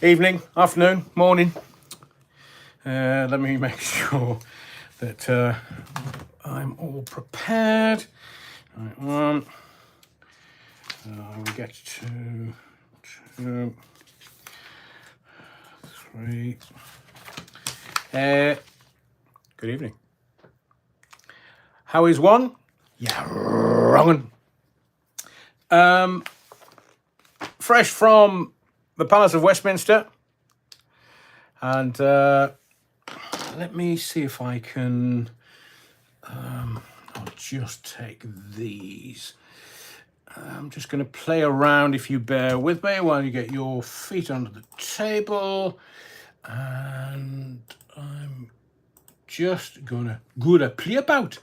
Evening, afternoon, morning. Let me make sure that I'm all prepared. Right, one. We get to 2, 3. Good evening. How is one? Yeah, wrong. Fresh from the Palace of Westminster. And let me see if I can. I'll just take these. I'm just going to play around, if you bear with me, while you get your feet under the table. And I'm just going to play about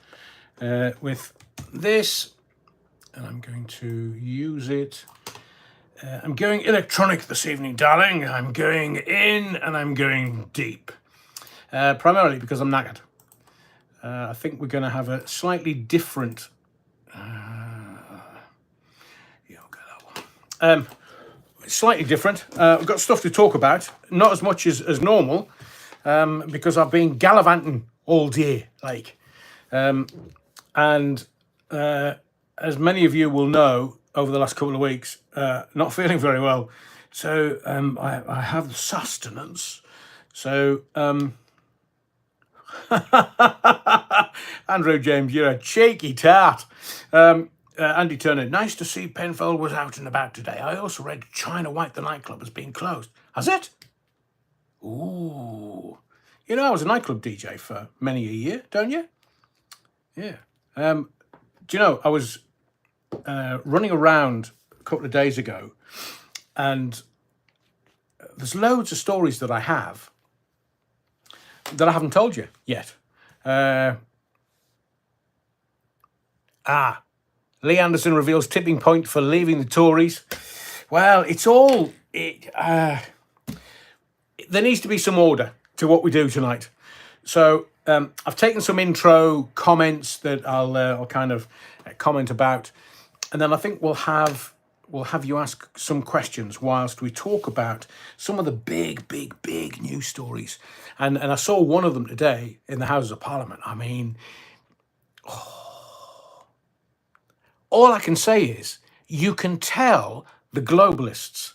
with this. And I'm going to use it. I'm going electronic this evening, darling. I'm going in and I'm going deep. Primarily because I'm knackered. I think we're going to have a slightly different... slightly different. We've got stuff to talk about. Not as much as normal. Because I've been gallivanting all day. And as many of you will know, over the last couple of weeks, not feeling very well. So I have sustenance. So... Andrew James, you're a cheeky tart. Andy Turner, nice to see Penfold was out and about today. I also read China White, the nightclub, has been closed. Has it? Ooh. You know, I was a nightclub DJ for many a year, don't you? Yeah. Do you know, I was running around a couple of days ago, and there's loads of stories that I have that I haven't told you yet. Lee Anderson reveals tipping point for leaving the Tories. Well, it's all... there needs to be some order to what we do tonight. So I've taken some intro comments that I'll kind of comment about. And then I think we'll have you ask some questions whilst we talk about some of the big news stories. And I saw one of them today in the Houses of Parliament. I mean, all I can say is you can tell the globalists,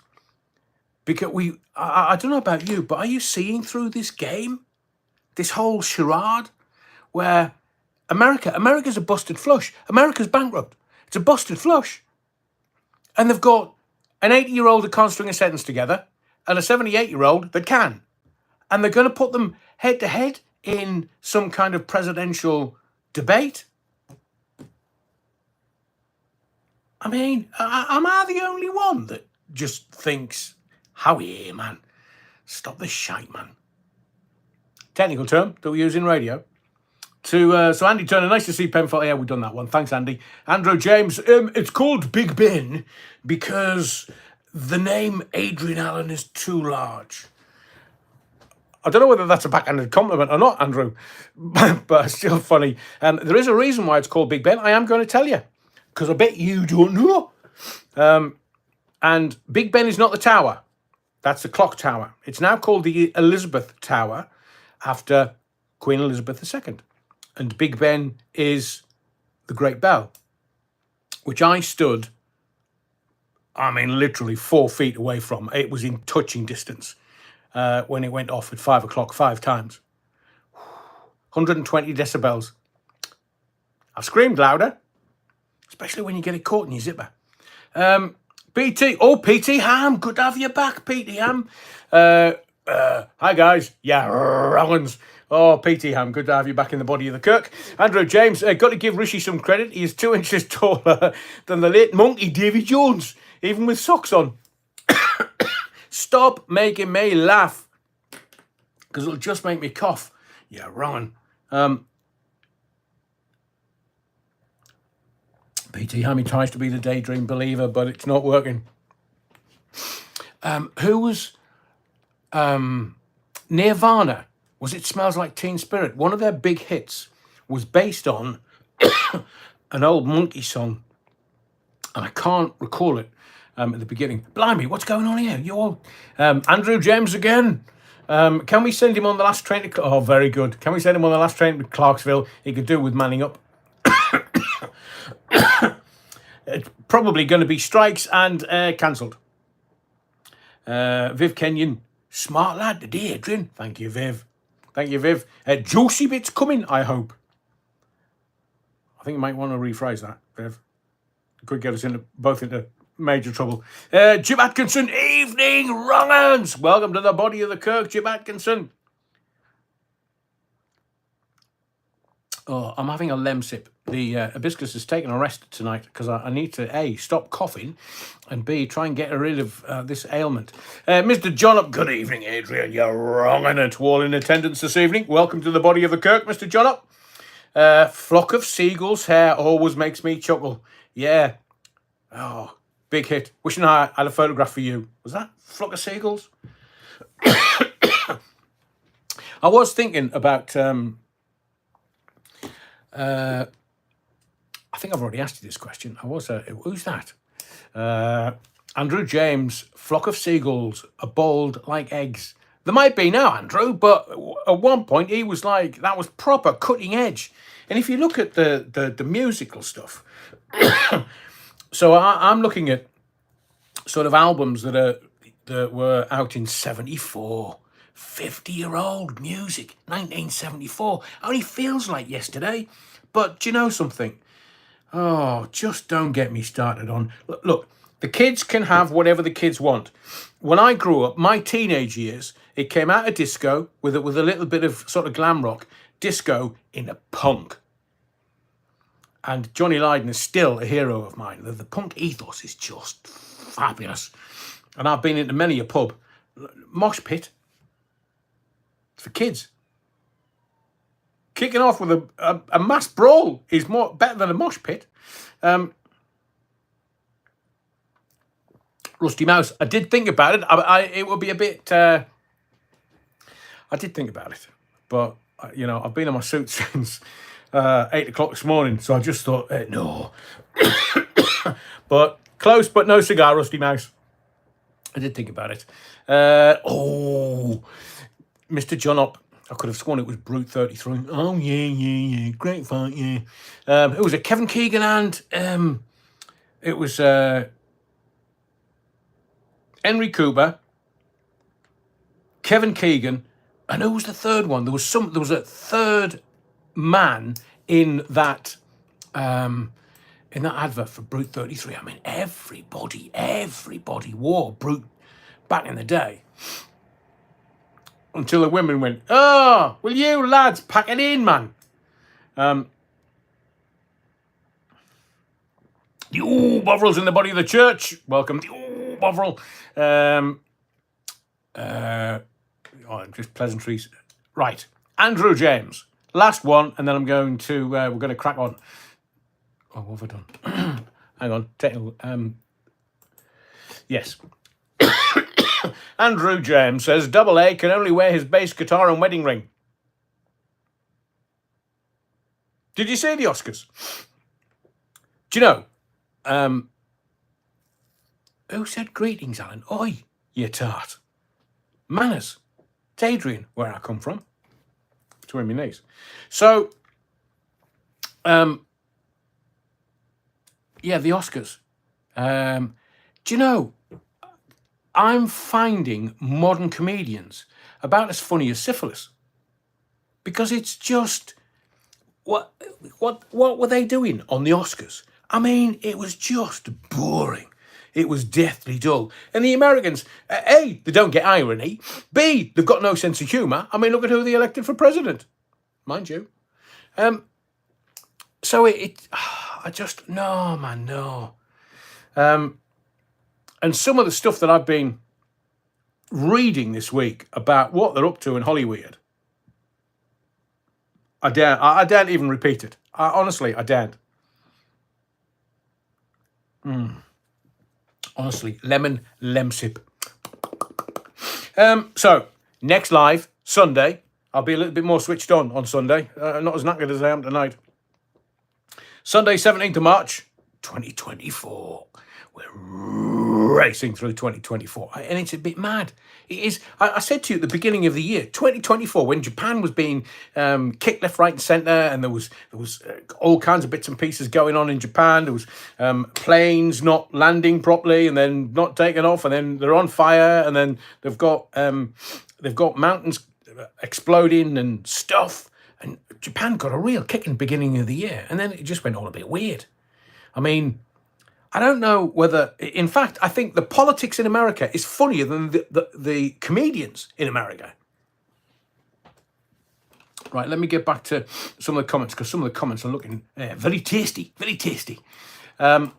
because I don't know about you, but are you seeing through this game, this whole charade where America's a busted flush. America's bankrupt. It's a busted flush. And they've got an 80-year-old that can't string a sentence together and a 78-year-old that can. And they're going to put them head to head in some kind of presidential debate. I mean, am I the only one that just thinks, how here, man? Stop this shite, man. Technical term that we use in radio. So Andy Turner, nice to see Penfold. Yeah, we've done that one. Thanks, Andy. Andrew James, it's called Big Ben because the name Adrian Allen is too large. I don't know whether that's a backhanded compliment or not, Andrew, but it's still funny. There is a reason why it's called Big Ben. I am going to tell you, because I bet you don't know. And Big Ben is not the tower. That's the clock tower. It's now called the Elizabeth Tower after Queen Elizabeth II. And Big Ben is the Great Bell, which I stood, literally 4 feet away from. It was in touching distance when it went off at 5 o'clock 5 times. 120 decibels. I've screamed louder, especially when you get it caught in your zipper. PT Ham, good to have you back, PT Ham. Hi guys, yeah, Rollins. Oh, PT Ham, good to have you back in the body of the Kirk. Andrew James, got to give Rishi some credit. He is 2 inches taller than the late monkey Davy Jones, even with socks on. Stop making me laugh, because it'll just make me cough. Yeah, wrong. PT Hammy tries to be the daydream believer, but it's not working. Who was Nirvana? Was it Smells Like Teen Spirit? One of their big hits was based on an old Monkey song, and I can't recall it. at the beginning. Blimey, what's going on here? You all, Andrew James again. Can we send him on the last train to? Oh, very good. Can we send him on the last train to Clarksville? He could do with manning up. It's probably going to be strikes and cancelled. Viv Kenyon, smart lad today, Adrian. Thank you, Viv. Thank you, Viv. Juicy bits coming, I hope. I think you might want to rephrase that, Viv. It could get us both into major trouble. Jim Atkinson, evening, wrong-uns. Welcome to the body of the Kirk, Jim Atkinson. Oh, I'm having a lem sip. The hibiscus has taken a rest tonight because I need to, A, stop coughing, and B, try and get rid of this ailment. Mr. John Up, good evening, Adrian. You're wrong, and to all in attendance this evening. Welcome to the body of the Kirk, Mr. John Up. Flock of seagulls' hair always makes me chuckle. Yeah. Oh, big hit. Wishing I had a photograph for you. Was that Flock of Seagulls? I was thinking about... I think I've already asked you this question. Who's that? Andrew James, flock of seagulls, are bold like eggs. There might be now, Andrew, but at one point he was like, that was proper cutting edge. And if you look at the musical stuff, so I'm looking at sort of albums that were out in 74. 50-year-old music, 1974. Only feels like yesterday. But do you know something? Oh, just don't get me started on... Look, the kids can have whatever the kids want. When I grew up, my teenage years, it came out of disco with a little bit of sort of glam rock. Disco in a punk. And Johnny Lydon is still a hero of mine. The punk ethos is just fabulous. And I've been into many a pub. Mosh pit. For kids. Kicking off with a mass brawl is better than a mosh pit. Rusty Mouse, I did think about it. It would be a bit... I did think about it. But, I've been in my suit since 8 o'clock this morning. So I just thought, no. But close, but no cigar, Rusty Mouse. I did think about it. Mr. John Up. I could have sworn it was Brute 33. Oh, yeah. Great fight, yeah. It was a Kevin Keegan and it was Henry Cooper, Kevin Keegan, and who was the third one? There was a third man in that advert for Brute 33. I mean, everybody wore Brute back in the day. Until the women went, oh, will you lads pack it in, man? The Bovrils in the body of the church. Welcome, the Bovril. Just pleasantries. Right, Andrew James. Last one, and then I'm going to, we're going to crack on. Oh, what have I done? Hang on, technical. Yes. Andrew James says Double A can only wear his bass guitar and wedding ring. Did you see the Oscars? Do you know? Who said greetings, Alan? Oi, you tart. Manners. It's Adrian, where I come from. To my knees. So, the Oscars. Do you know? I'm finding modern comedians about as funny as syphilis. Because it's just... What were they doing on the Oscars? I mean, it was just boring. It was deathly dull. And the Americans, A, they don't get irony. B, they've got no sense of humour. I mean, look at who they elected for president. Mind you. So I just... No, man, no. And some of the stuff that I've been reading this week about what they're up to in Hollywood, I daren't even repeat it. Honestly, I daren't. Honestly, lem sip. So, next live, Sunday. I'll be a little bit more switched on Sunday. Not as knackered as I am tonight. Sunday, 17th of March, 2024. We're racing through 2024. And it's a bit mad. It is. I said to you at the beginning of the year, 2024, when Japan was being kicked left, right, and centre, and there was all kinds of bits and pieces going on in Japan. There was planes not landing properly, and then not taking off, and then they're on fire, and then they've got mountains exploding and stuff. And Japan got a real kick in the beginning of the year, and then it just went all a bit weird. I mean, I don't know whether, in fact, I think the politics in America is funnier than the comedians in America. Right, let me get back to some of the comments, because some of the comments are looking very tasty, very tasty. Let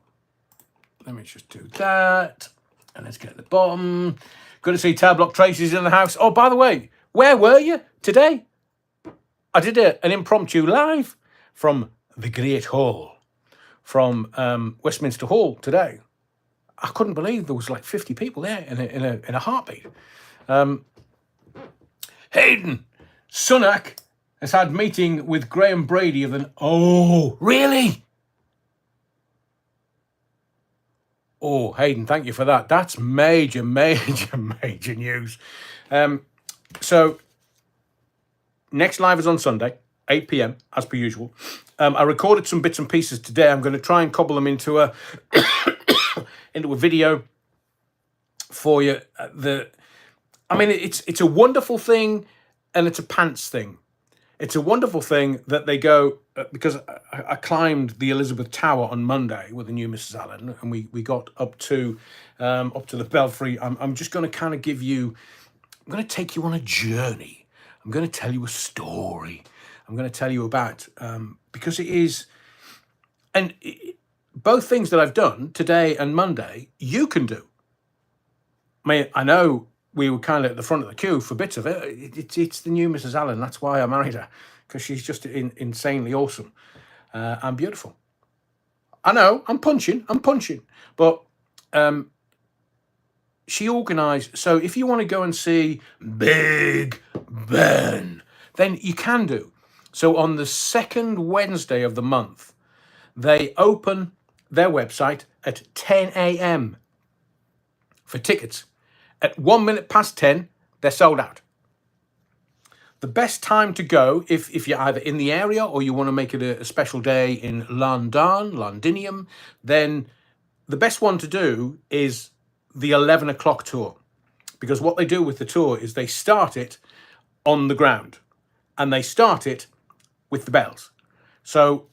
me just do that, and let's get at the bottom. Good to see Tab Block Tracy's in the house. Oh, by the way, where were you today? I did an impromptu live from the Great Hall, from Westminster Hall today. I couldn't believe there was like 50 people there in a heartbeat. Hayden, Sunak has had meeting with Graham Brady of the... Oh, really? Oh, Hayden, thank you for that. That's major, major, major news. So, next live is on Sunday, 8 p.m, as per usual. I recorded some bits and pieces today. I'm going to try and cobble them into a into a video for you. I mean, it's a wonderful thing, and it's a pants thing. It's a wonderful thing that they go, because I climbed the Elizabeth Tower on Monday with the new Mrs. Allen, and we got up to the Belfry. I'm just going to kind of give you, I'm going to take you on a journey. I'm going to tell you a story. I'm going to tell you about, because it is, and both things that I've done today and Monday, you can do. I mean, I know we were kind of at the front of the queue for bits of it. It's the new Mrs. Allen. That's why I married her, because she's just insanely awesome and beautiful. I know, I'm punching, but she organised. So if you want to go and see Big Ben, then you can do. So on the second Wednesday of the month, they open their website at 10 a.m. for tickets. At 1 minute past 10, they're sold out. The best time to go, if you're either in the area or you want to make it a special day in Londinium, then the best one to do is the 11 o'clock tour. Because what they do with the tour is they start it on the ground, and they start it with the bells. So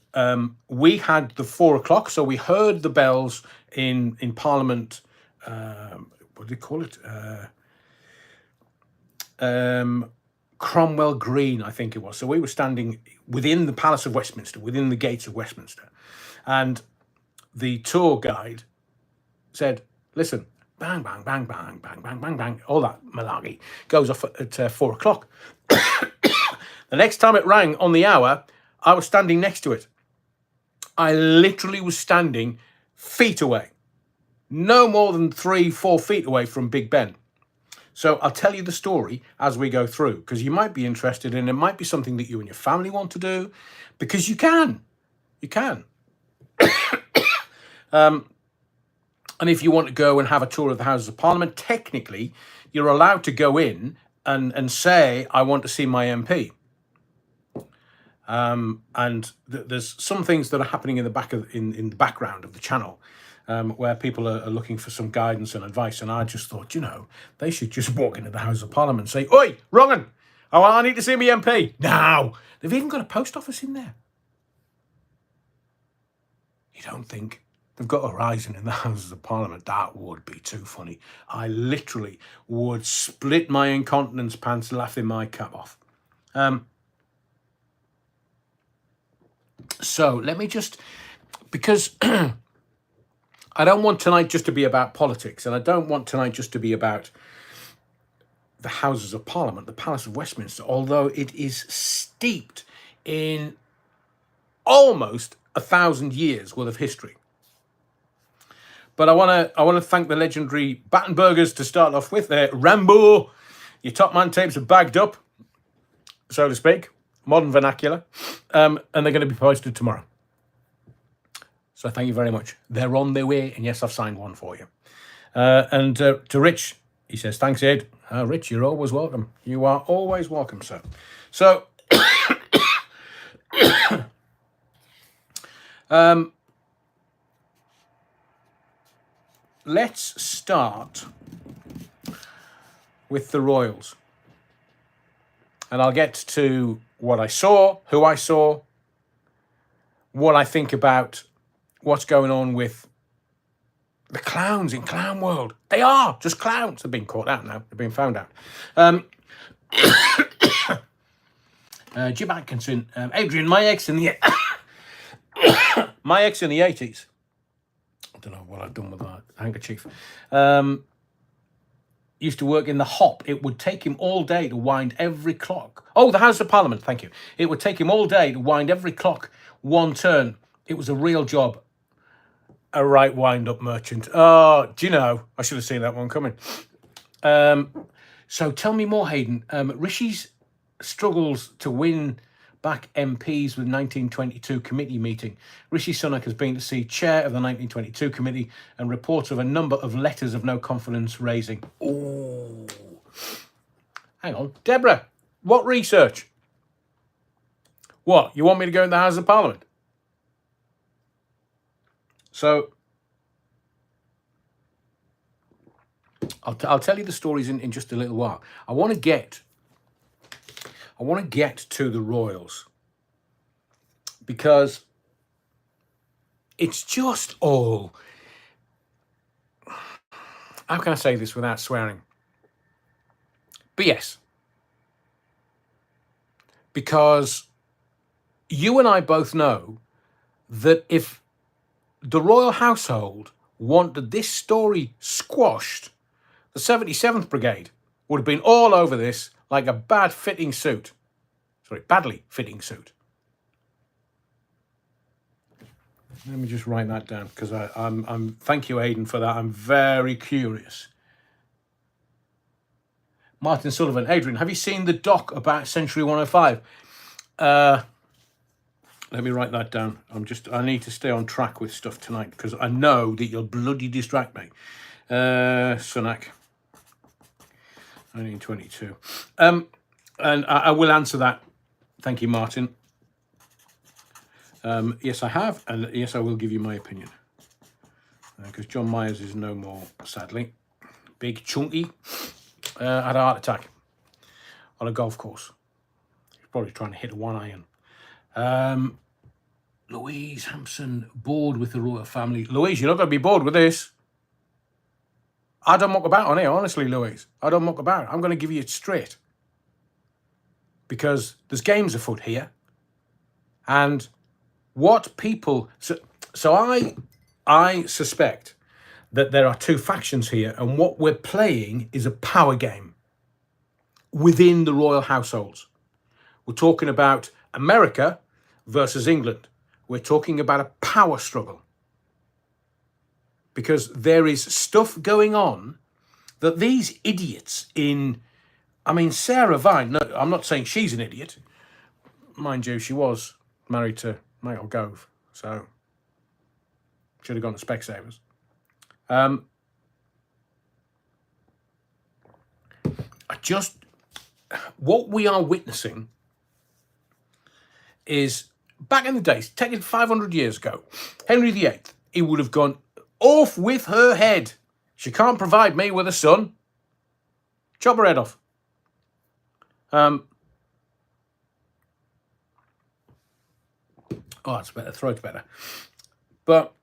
we had the 4 o'clock, so we heard the bells in Parliament. What do they call it? Cromwell Green, I think it was. So we were standing within the Palace of Westminster, within the gates of Westminster. And the tour guide said, listen, bang, bang, bang, bang, bang, bang, bang, bang, all that malarkey goes off at 4 o'clock. The next time it rang on the hour, I was standing next to it. I literally was standing feet away. No more than 3-4 feet away from Big Ben. So I'll tell you the story as we go through, because you might be interested, and it might be something that you and your family want to do, because you can. You can. And if you want to go and have a tour of the Houses of Parliament, technically, you're allowed to go in and say, I want to see my MP. And there's some things that are happening in the background of the channel, where people are looking for some guidance and advice. And I just thought, they should just walk into the House of Parliament and say, oi, wrong 'un. Oh, I need to see my MP. Now, they've even got a post office in there. You don't think they've got Horizon in the Houses of Parliament? That would be too funny. I literally would split my incontinence pants laughing my cap off. So let me just, because I don't want tonight just to be about politics, and I don't want tonight just to be about the Houses of Parliament, the Palace of Westminster, although it is steeped in almost 1,000 years worth of history. But I want to thank the legendary Battenbergers to start off with. Rambo, your top man tapes are bagged up, so to speak, modern vernacular, and they're going to be posted tomorrow. So thank you very much. They're on their way, and yes, I've signed one for you. And to Rich, he says, thanks, Ed. Rich, you're always welcome. You are always welcome, sir. So, let's start with the Royals. And I'll get to what I saw, who I saw, what I think about what's going on with the clowns in Clown World. They are just clowns. They've been caught out now. They've been found out. Jim Atkinson, Adrian, my ex in the 80s. I don't know what I've done with that handkerchief. Used to work in the hop. It would take him all day to wind every clock. Oh, the House of Parliament, thank you. It would take him all day to wind every clock one turn. It was a real job. A right wind-up merchant. Oh, do you know? I should have seen that one coming. So tell me more, Hayden. Rishi's struggles to win back MPs with 1922 committee meeting. Rishi Sunak has been to see chair of the 1922 committee and reports of a number of letters of no confidence raising. Oh, hang on. Deborah, what research? What, you want me to go in the House of Parliament? So, I'll tell you the stories in just a little while. I want to get to the Royals because it's just all, how can I say this without swearing? BS. Because you and I both know that if the royal household wanted this story squashed, the 77th Brigade would have been all over this like a badly fitting suit. Let me just write that down because I'm thank you, Aidan, for that. I'm very curious. Martin Sullivan, Adrian, have you seen the doc about Century 105? Let me write that down. I need to stay on track with stuff tonight because I know that you'll bloody distract me. Sunak, 1922. And I will answer that. Thank you, Martin. Yes, I have, and yes, I will give you my opinion. Because John Myers is no more, sadly. Big Chunky had a heart attack on a golf course. He's probably trying to hit a one iron. Louise Hampson, bored with the royal family. Louise, you're not going to be bored with this. I don't muck about on here, honestly, Louise. I don't muck about. I'm going to give you it straight. Because there's games afoot here. And what people... So I suspect that there are two factions here, and what we're playing is a power game within the royal households. We're talking about America versus England. We're talking about a power struggle. Because there is stuff going on that these idiots Sarah Vine, no, I'm not saying she's an idiot. Mind you, she was married to Michael Gove, so should have gone to Specsavers. What we are witnessing is, back in the days, taken 500 years ago, Henry VIII, he would have gone, off with her head. She can't provide me with a son. Chop her head off. It's better. Throat's better. But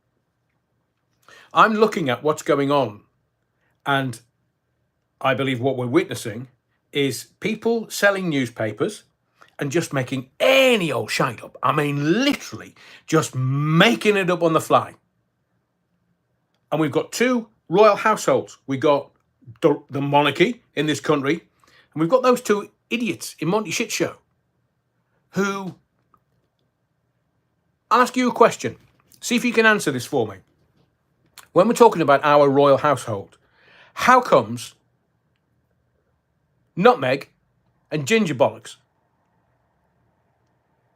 I'm looking at what's going on, and I believe what we're witnessing is people selling newspapers and just making any old shite up. I mean, literally just making it up on the fly. And we've got two royal households. We've got the monarchy in this country, and we've got those two idiots in Monty Shit Show who... I'll ask you a question. See if you can answer this for me. When we're talking about our royal household, how comes Nutmeg and Ginger Bollocks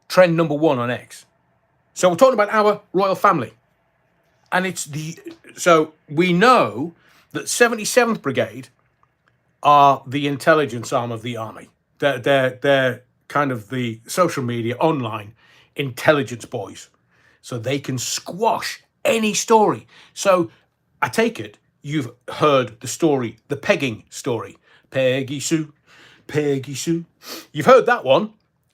trend number 1 on X? So we're talking about our royal family. And so we know that 77th Brigade are the intelligence arm of the army. They're kind of the social media, online intelligence boys. So they can squash any story. So I take it you've heard the story, the pegging story. Peggy Sue, Peggy Sue. You've heard that one,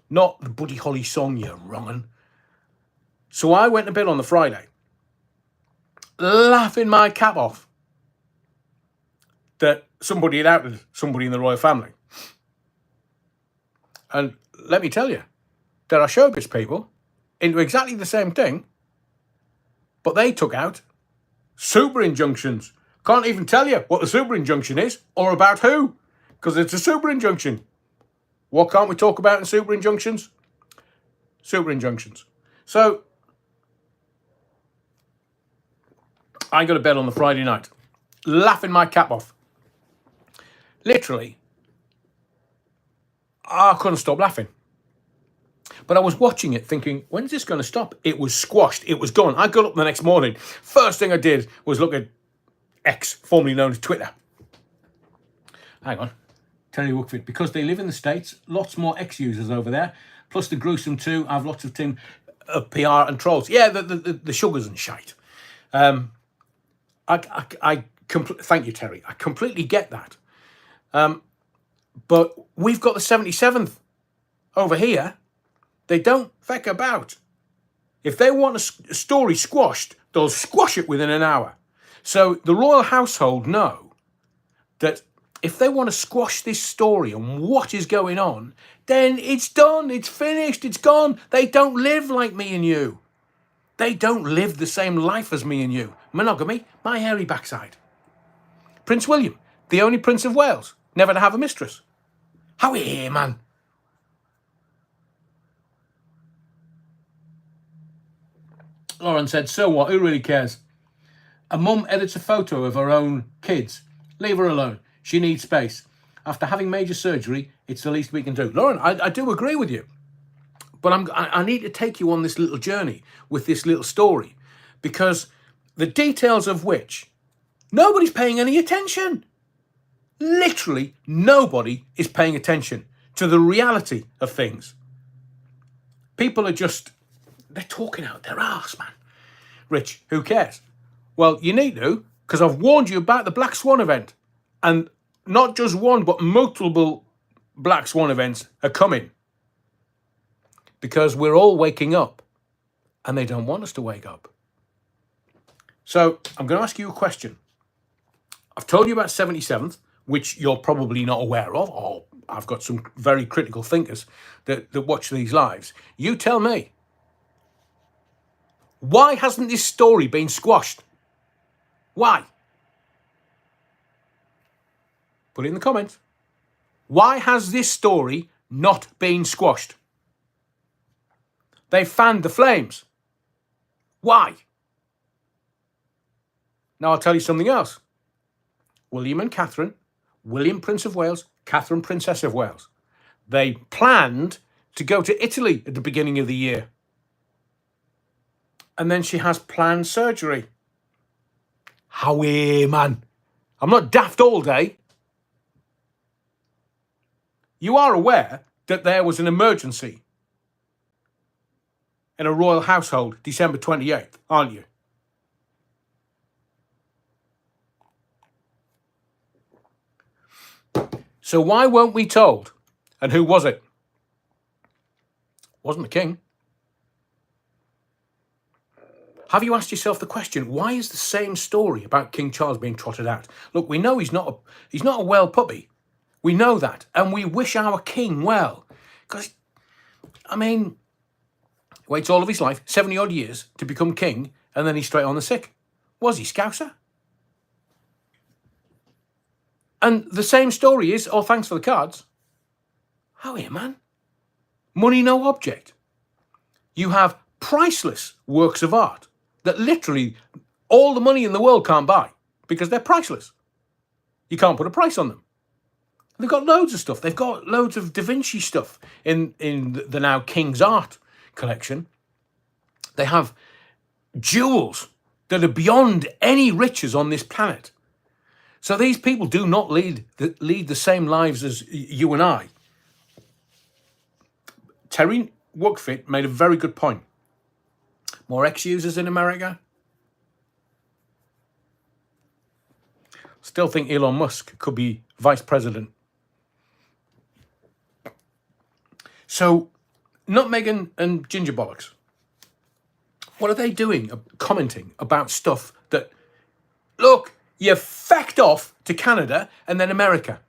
not the Buddy Holly song, you wrong'un. So I went to bed on the Friday, laughing my cap off that somebody had outed somebody in the royal family. And let me tell you, there are showbiz people into exactly the same thing, but they took out super injunctions. Can't even tell you what the super injunction is or about who, because it's a super injunction. What can't we talk about in super injunctions? Super injunctions. So I go to bed on the Friday night, laughing my cap off. Literally, I couldn't stop laughing. But I was watching it thinking, when's this going to stop? It was squashed. It was gone. I got up the next morning. First thing I did was look at X, formerly known as Twitter. Hang on. Terry Wookford. Because they live in the States, lots more X users over there. Plus the gruesome too. I have lots of team PR and trolls. Yeah, the sugars and shite. Thank you, Terry. I completely get that. But we've got the 77th over here. They don't feck about. If they want a story squashed, they'll squash it within an hour. So the royal household know that if they want to squash this story and what is going on, then it's done, it's finished, it's gone. They don't live like me and you. They don't live the same life as me and you. Monogamy, my hairy backside. Prince William, the only Prince of Wales, never to have a mistress. How are you here, man? Lauren said, so what? Who really cares? A mum edits a photo of her own kids. Leave her alone. She needs space. After having major surgery, it's the least we can do. Lauren, I do agree with you. But I need to take you on this little journey with this little story, because the details of which nobody's paying any attention. Literally nobody is paying attention to the reality of things. People are just, they're talking out their arse, man. Rich, who cares? Well, you need to, because I've warned you about the Black Swan event. And not just one, but multiple Black Swan events are coming. Because we're all waking up, and they don't want us to wake up. So I'm going to ask you a question. I've told you about 77th, which you're probably not aware of. Oh, I've got some very critical thinkers that watch these lives. You tell me. Why hasn't this story been squashed? Why? Put it in the comments. Why has this story not been squashed? They fanned the flames. Why? Now I'll tell you something else. William and Catherine, William Prince of Wales, Catherine Princess of Wales. They planned to go to Italy at the beginning of the year. And then she has planned surgery. Howie, man. I'm not daft all day. You are aware that there was an emergency in a royal household December 28th, aren't you? So why weren't we told? And who was it? Wasn't the king. Have you asked yourself the question, why is the same story about King Charles being trotted out? Look, we know he's not a well puppy. We know that. And we wish our king well. Because, I mean, he waits all of his life, 70 odd years, to become king, and then he's straight on the sick. Was he Scouser? And the same story is, oh, thanks for the cards. How are you, man? Money no object. You have priceless works of art that literally all the money in the world can't buy because they're priceless. You can't put a price on them. They've got loads of stuff. They've got loads of Da Vinci stuff in the now King's Art collection. They have jewels that are beyond any riches on this planet. So these people do not lead the same lives as you and I. Terry Wookfit made a very good point. More ex-users in America. Still think Elon Musk could be vice president. So, Nutmeg and Ginger Bollocks, what are they doing? Commenting about stuff that, look, you fecked off to Canada and then America.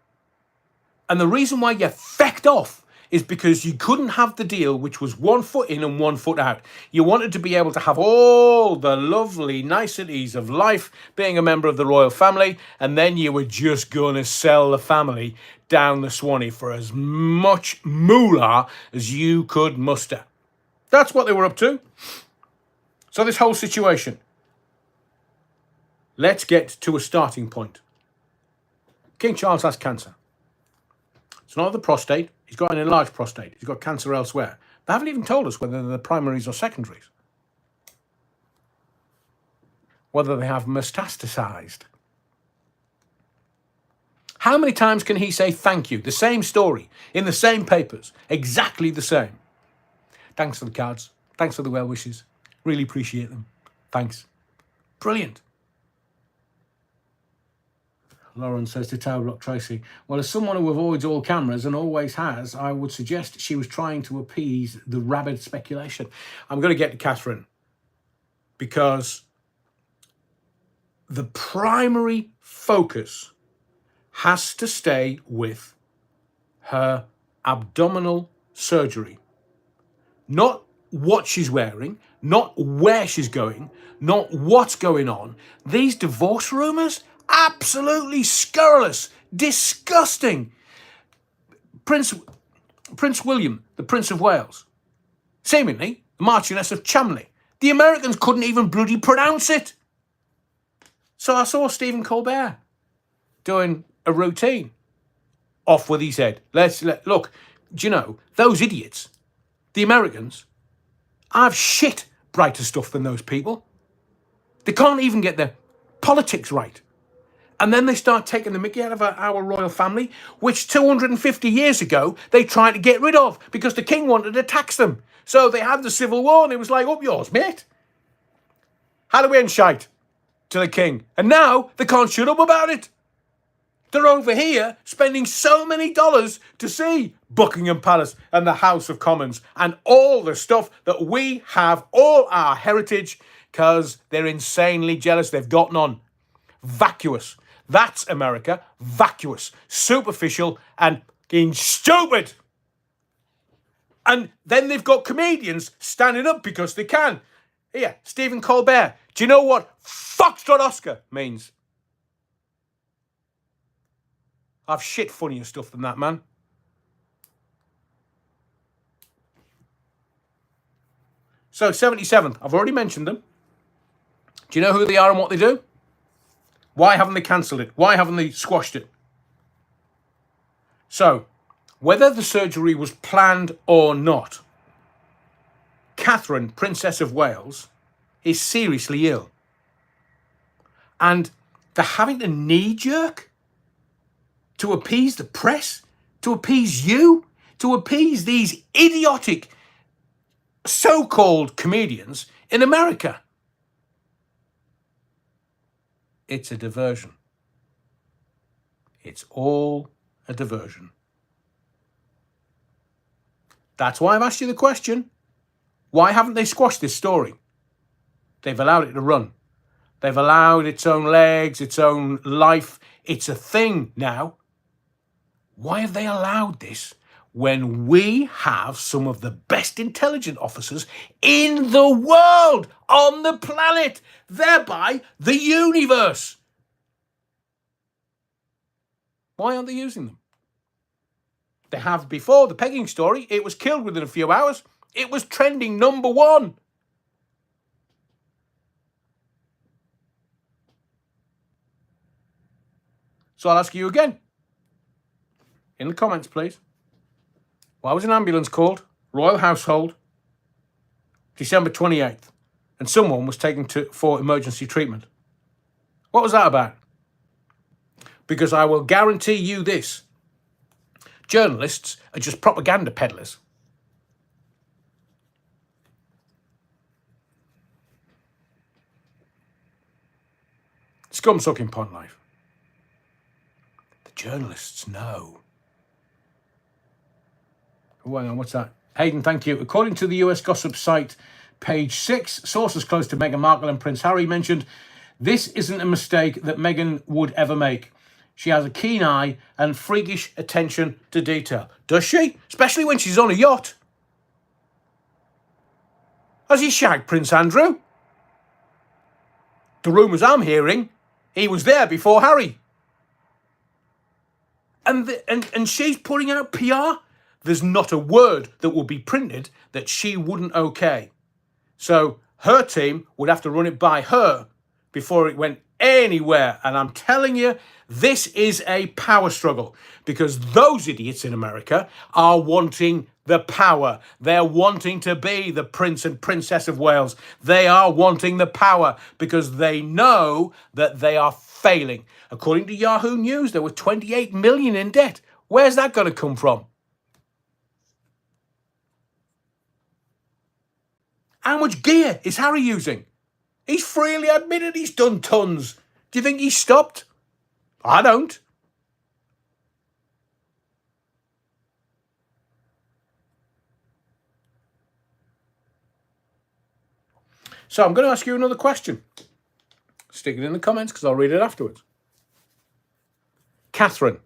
And the reason why you fecked off is because you couldn't have the deal which was 1 foot in and 1 foot out. You wanted to be able to have all the lovely niceties of life being a member of the royal family, and then you were just going to sell the family down the Swanee for as much moolah as you could muster. That's what they were up to. So this whole situation. Let's get to a starting point. King Charles has cancer. It's not the prostate. He's got an enlarged prostate. He's got cancer elsewhere. They haven't even told us whether they're primaries or secondaries. Whether they have metastasized. How many times can he say thank you? The same story, in the same papers, exactly the same. Thanks for the cards. Thanks for the well wishes. Really appreciate them. Thanks. Brilliant. Lauren says to Tower Block Tracy, well, as someone who avoids all cameras and always has, I would suggest she was trying to appease the rabid speculation. I'm going to get to Catherine because the primary focus has to stay with her abdominal surgery. Not what she's wearing, not where she's going, not what's going on. These divorce rumours? Absolutely scurrilous, disgusting. Prince William, the Prince of Wales, seemingly the Marchioness of Cholmondeley. The Americans couldn't even bloody pronounce it. So I saw Stephen Colbert doing a routine. Off with his head. Look, do you know, those idiots, the Americans, have shit brighter stuff than those people. They can't even get their politics right. And then they start taking the mickey out of our royal family, which 250 years ago they tried to get rid of because the king wanted to tax them. So they had the Civil War and it was like, up yours, mate. Halloween shite to the king. And now they can't shut up about it. They're over here spending so many dollars to see Buckingham Palace and the House of Commons and all the stuff that we have, all our heritage, because they're insanely jealous. They've got none. Vacuous. That's America. Vacuous. Superficial and fucking stupid. And then they've got comedians standing up because they can. Here, Stephen Colbert. Do you know what Foxtrot Oscar means? I've shit funnier stuff than that, man. So, 77th. I've already mentioned them. Do you know who they are and what they do? Why haven't they cancelled it? Why haven't they squashed it? So, whether the surgery was planned or not, Catherine, Princess of Wales, is seriously ill. And they're having to knee-jerk to appease the press, to appease you, to appease these idiotic so-called comedians in America. It's a diversion. It's all a diversion. That's why I've asked you the question. Why haven't they squashed this story? They've allowed it to run. They've allowed its own legs, its own life. It's a thing now. Why have they allowed this when we have some of the best intelligence officers in the world, on the planet, thereby the universe? Why aren't they using them? They have before. The pegging story, it was killed within a few hours. It was trending #1. So I'll ask you again. In the comments, please. Why was an ambulance called? Royal Household. December 28th. And someone was taken for emergency treatment. What was that about? Because I will guarantee you this. Journalists are just propaganda peddlers. Scum-sucking pond life. The journalists know. Oh, hang on, what's that? Hayden, thank you. According to the US gossip site, page 6, sources close to Meghan Markle and Prince Harry mentioned, this isn't a mistake that Meghan would ever make. She has a keen eye and freakish attention to detail. Does she? Especially when she's on a yacht. Has he shagged Prince Andrew? The rumours I'm hearing, he was there before Harry. And she's putting out PR. There's not a word that will be printed that she wouldn't okay. So her team would have to run it by her before it went anywhere. And I'm telling you, this is a power struggle because those idiots in America are wanting the power. They're wanting to be the Prince and Princess of Wales. They are wanting the power because they know that they are failing. According to Yahoo News, there were 28 million in debt. Where's that going to come from? How much gear is Harry using? He's freely admitted he's done tons. Do you think he's stopped? I don't. So I'm going to ask you another question. Stick it in the comments because I'll read it afterwards. Catherine.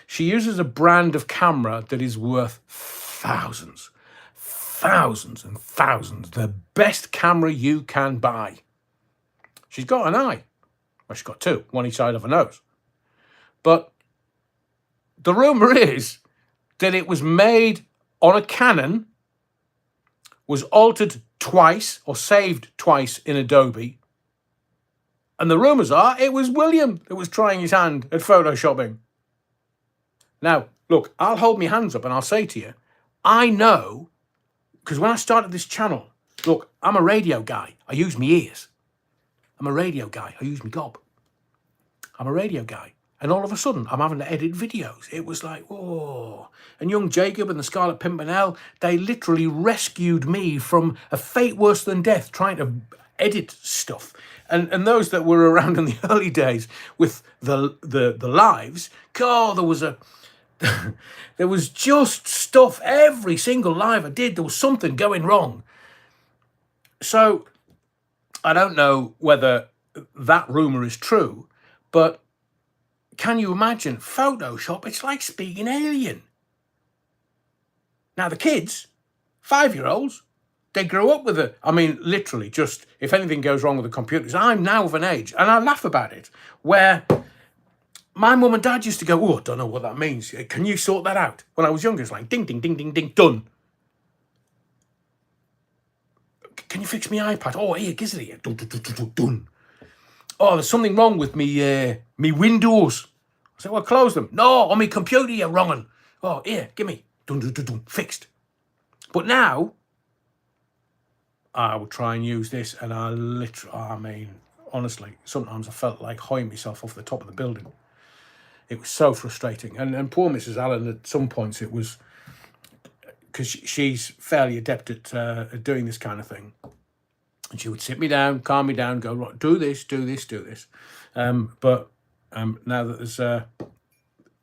She uses a brand of camera that is worth thousands. Thousands and thousands. The best camera you can buy. She's got an eye. Well, she's got two. One each side of her nose. But the rumour is that it was made on a Canon, was altered twice or saved twice in Adobe. And the rumours are it was William that was trying his hand at photoshopping. Now, look, I'll hold my hands up and I'll say to you, I know, because when I started this channel, look, I'm a radio guy. I use my ears. I'm a radio guy. I use my gob. I'm a radio guy. And all of a sudden, I'm having to edit videos. It was like, whoa. And young Jacob and the Scarlet Pimpernel, they literally rescued me from a fate worse than death, trying to edit stuff. And those that were around in the early days with the lives, God, there was just stuff. Every single live I did, there was something going wrong. So I don't know whether that rumour is true, but can you imagine Photoshop? It's like speaking alien. Now the kids, 5-year-olds, they grew up with it. I mean, literally, just if anything goes wrong with the computers, I'm now of an age, and I laugh about it, where my mum and dad used to go, oh, I don't know what that means. Can you sort that out? When I was younger, it's like ding, ding, ding, ding, ding, done. Can you fix my iPad? Oh, here, gives it here. Dun, dun, dun, dun, dun. Oh, there's something wrong with me Windows. I said, well, close them. No, on my computer, you're wrong. Un. Oh, here, give me. Dun, dun, dun, dun. Fixed. But now, I would try and use this, and honestly, sometimes I felt like hoying myself off the top of the building. It was so frustrating. And poor Mrs. Allen, at some points, it was, because she's fairly adept at doing this kind of thing. And she would sit me down, calm me down, go, right, do this, do this, do this. But now that there's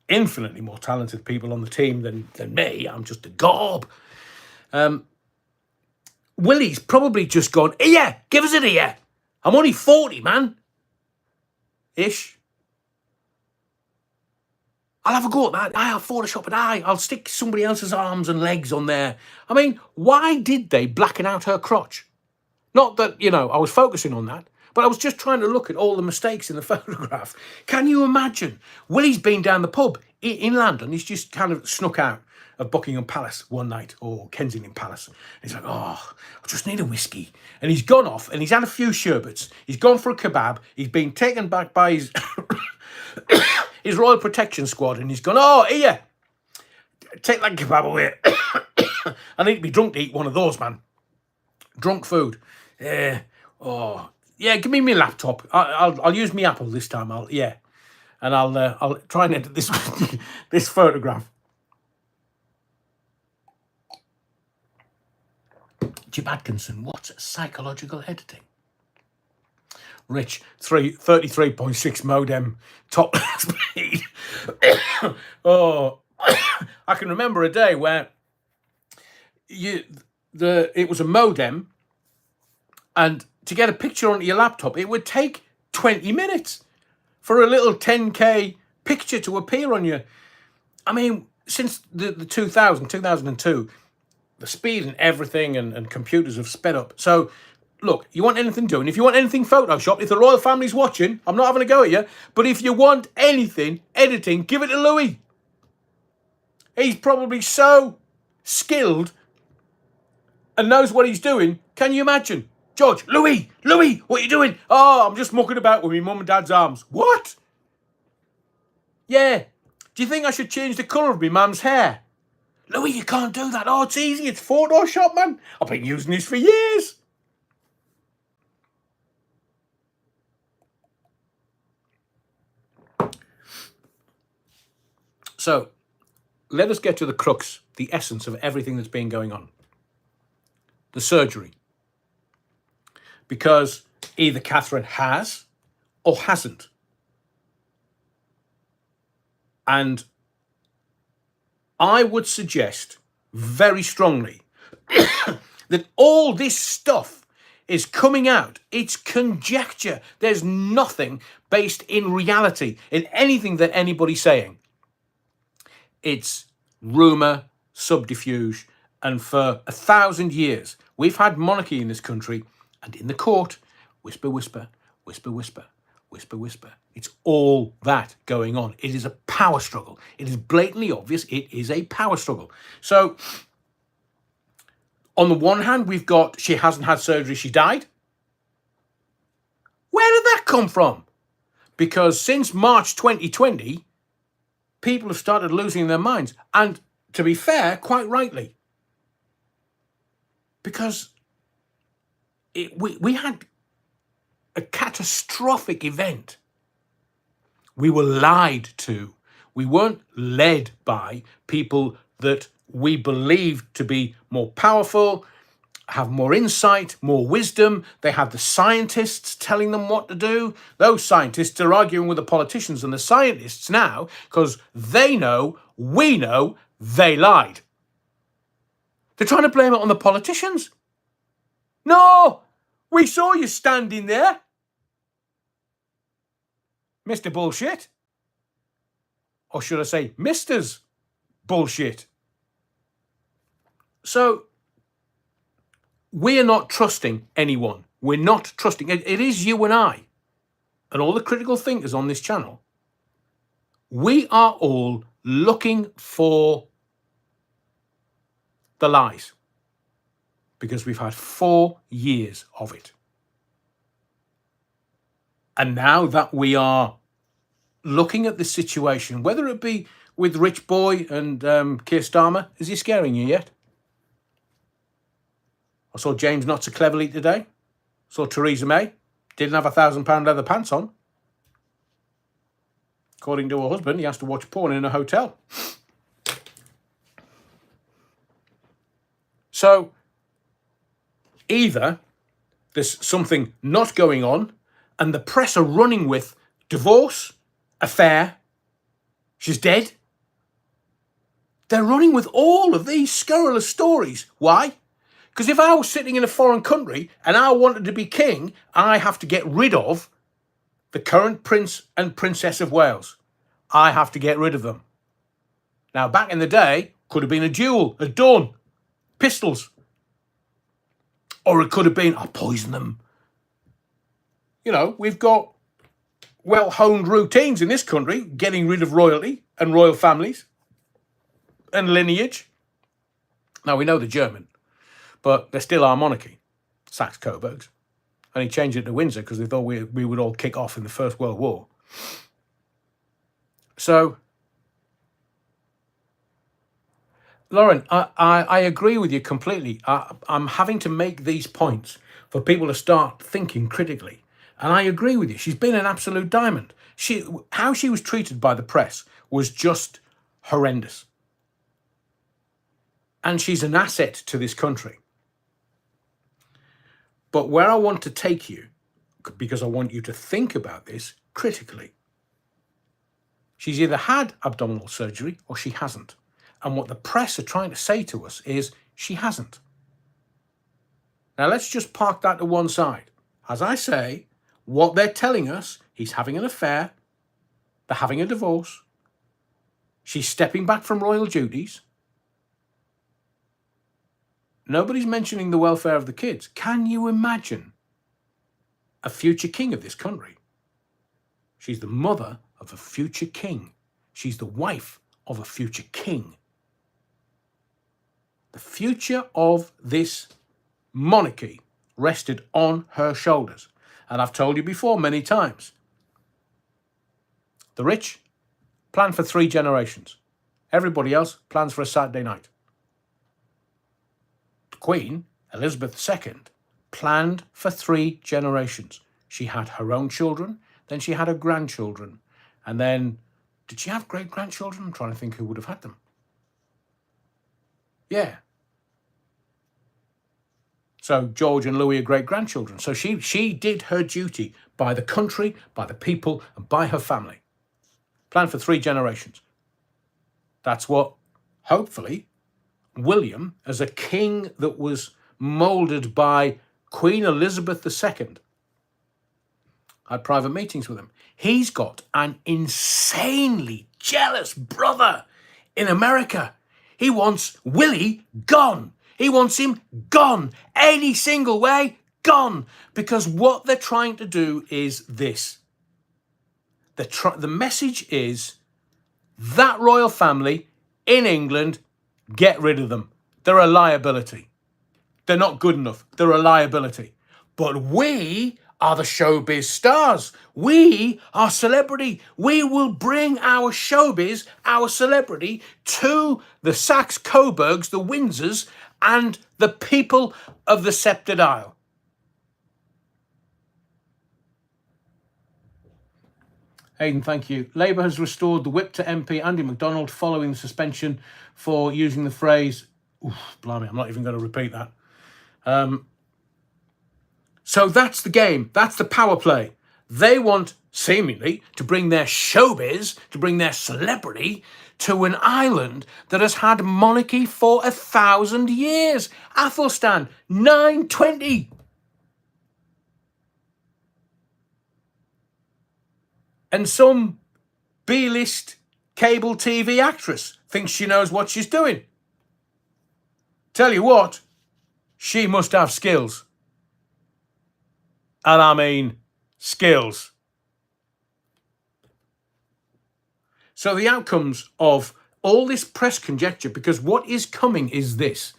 infinitely more talented people on the team than me, I'm just a gob. Willie's probably just gone, yeah, give us it here. I'm only 40, man. Ish. I'll have a go at that. I'll Photoshop an eye. I'll stick somebody else's arms and legs on there. I mean, why did they blacken out her crotch? Not that, I was focusing on that, but I was just trying to look at all the mistakes in the photograph. Can you imagine? Willie's been down the pub in London. He's just kind of snuck out of Buckingham Palace one night, or Kensington Palace. He's like, oh, I just need a whiskey. And he's gone off and he's had a few sherbets. He's gone for a kebab. He's been taken back by his his Royal Protection Squad, and he's gone, oh, here, take that kebab away. I need to be drunk to eat one of those, man. Drunk food. Give me my laptop. I'll use my Apple this time. And I'll try and edit this this photograph. Jim Atkinson, what's psychological editing? Rich, 33.6 modem, top speed. Oh, I can remember a day where it was a modem, and to get a picture onto your laptop, it would take 20 minutes for a little 10K picture to appear on you. I mean, since the 2002, the speed and everything and computers have sped up. So, look, you want anything doing, if you want anything Photoshopped, if the royal family's watching, I'm not having a go at you, but if you want anything editing, give it to Louis. He's probably so skilled and knows what he's doing. Can you imagine? George, Louis, what are you doing? Oh, I'm just mucking about with my mum and dad's arms. What? Yeah. Do you think I should change the colour of my mum's hair? Louis, you can't do that. Oh, it's easy. It's Photoshop, man. I've been using this for years. So, let us get to the crux, the essence of everything that's been going on. The surgery. Because either Catherine has or hasn't. And I would suggest very strongly that all this stuff is coming out. It's conjecture. There's nothing based in reality, in anything that anybody's saying. It's rumour, subterfuge, and for 1,000 years, we've had monarchy in this country, and in the court, whisper, whisper, whisper, whisper, whisper, whisper. It's all that going on. It is a power struggle. It is blatantly obvious. It is a power struggle. So, on the one hand, we've got, she hasn't had surgery, she died. Where did that come from? Because since March 2020, people have started losing their minds. And to be fair, quite rightly. Because we had a catastrophic event. We were lied to. We weren't led by people that we believed to be more powerful, have more insight, more wisdom. They had the scientists telling them what to do. Those scientists are arguing with the politicians and the scientists now because they know, we know, they lied. They're trying to blame it on the politicians. No, we saw you standing there, Mr. Bullshit. Or should I say, Mr.'s Bullshit. So, we are not trusting anyone. We're not trusting. It is you and I, and all the critical thinkers on this channel. We are all looking for the lies. Because we've had 4 years of it. And now that we are looking at the situation, whether it be with Rich Boy and Keir Starmer, is he scaring you yet? I saw James Not So Cleverly today. Saw Theresa May. Didn't have £1,000 leather pants on. According to her husband, he has to watch porn in a hotel. So, either there's something not going on and the press are running with divorce, affair, she's dead. They're running with all of these scurrilous stories. Why? Because if I was sitting in a foreign country and I wanted to be king, I have to get rid of the current Prince and Princess of Wales. I have to get rid of them. Now, back in the day, could have been a duel, a dawn, pistols. Or it could have been, I'll poison them. You know, we've got well-honed routines in this country, getting rid of royalty and royal families and lineage. Now, we know the German, but they're still our monarchy, Saxe-Coburgs. And he changed it to Windsor because they thought we would all kick off in the First World War. So, Lauren, I agree with you completely. I'm having to make these points for people to start thinking critically. And I agree with you. She's been an absolute diamond. How she was treated by the press was just horrendous. And she's an asset to this country. But where I want to take you, because I want you to think about this critically, she's either had abdominal surgery or she hasn't. And what the press are trying to say to us is she hasn't. Now let's just park that to one side. As I say, what they're telling us, he's having an affair, they're having a divorce, she's stepping back from royal duties. Nobody's mentioning the welfare of the kids. Can you imagine a future king of this country? She's the mother of a future king. She's the wife of a future king. The future of this monarchy rested on her shoulders. And I've told you before many times, the rich plan for 3 generations. Everybody else plans for a Saturday night. The Queen, Elizabeth II, planned for 3 generations. She had her own children, then she had her grandchildren, and then, did she have great-grandchildren? I'm trying to think who would have had them. Yeah. So George and Louis are great-grandchildren. So she did her duty by the country, by the people, and by her family. Planned for 3 generations. That's what, hopefully, William, as a king that was moulded by Queen Elizabeth II, I had private meetings with him. He's got an insanely jealous brother in America. He wants Willie gone. He wants him gone. Any single way, gone. Because what they're trying to do is this. The message is that royal family in England, get rid of them. They're a liability. They're not good enough. They're a liability. But we are the showbiz stars. We are celebrity. We will bring our showbiz, our celebrity, to the Saxe-Coburgs, the Windsors, and the people of the Sceptred Isle. Aidan, thank you. Labour has restored the whip to MP Andy MacDonald following the suspension for using the phrase, blimey, I'm not even going to repeat that. So that's the game. That's the power play. They want, seemingly, to bring their showbiz, to bring their celebrity to an island that has had monarchy for 1,000 years. Athelstan, 920. And some B-list cable TV actress thinks she knows what she's doing. Tell you what, she must have skills. And I mean skills. So the outcomes of all this press conjecture, because what is coming is this.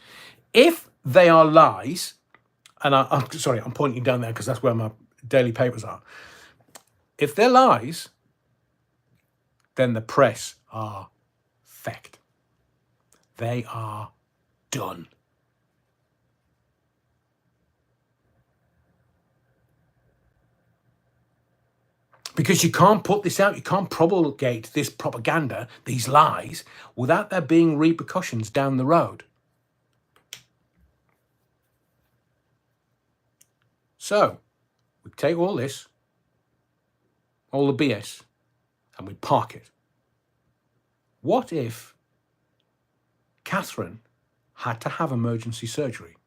If they are lies, and I'm sorry, I'm pointing down there because that's where my daily papers are. If they're lies, then the press are fecked. They are done. Because you can't put this out, you can't promulgate this propaganda, these lies, without there being repercussions down the road. So, we take all this, all the BS, and we park it. What if Catherine had to have emergency surgery?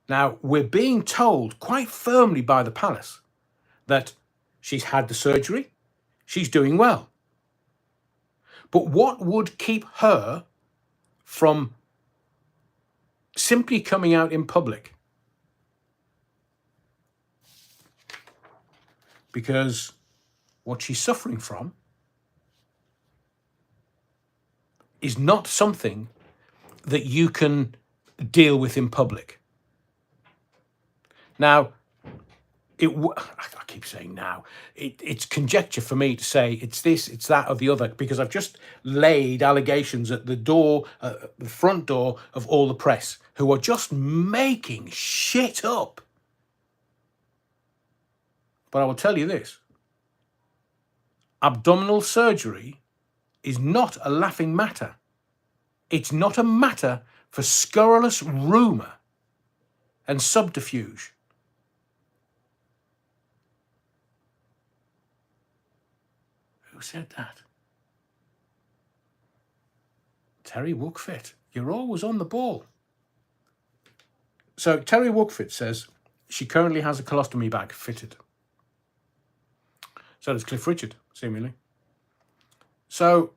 Now, we're being told quite firmly by the palace that she's had the surgery, she's doing well. But what would keep her from simply coming out in public? Because what she's suffering from is not something that you can deal with in public. Now, I keep saying now, it's conjecture for me to say it's this, it's that, or the other, because I've just laid allegations at the door, the front door of all the press, who are just making shit up. But I will tell you this. Abdominal surgery is not a laughing matter. It's not a matter for scurrilous rumour and subterfuge. Who said that? Terry Wookfit. You're always on the ball. So Terry Wookfit says she currently has a colostomy bag fitted. So does Cliff Richard, seemingly. So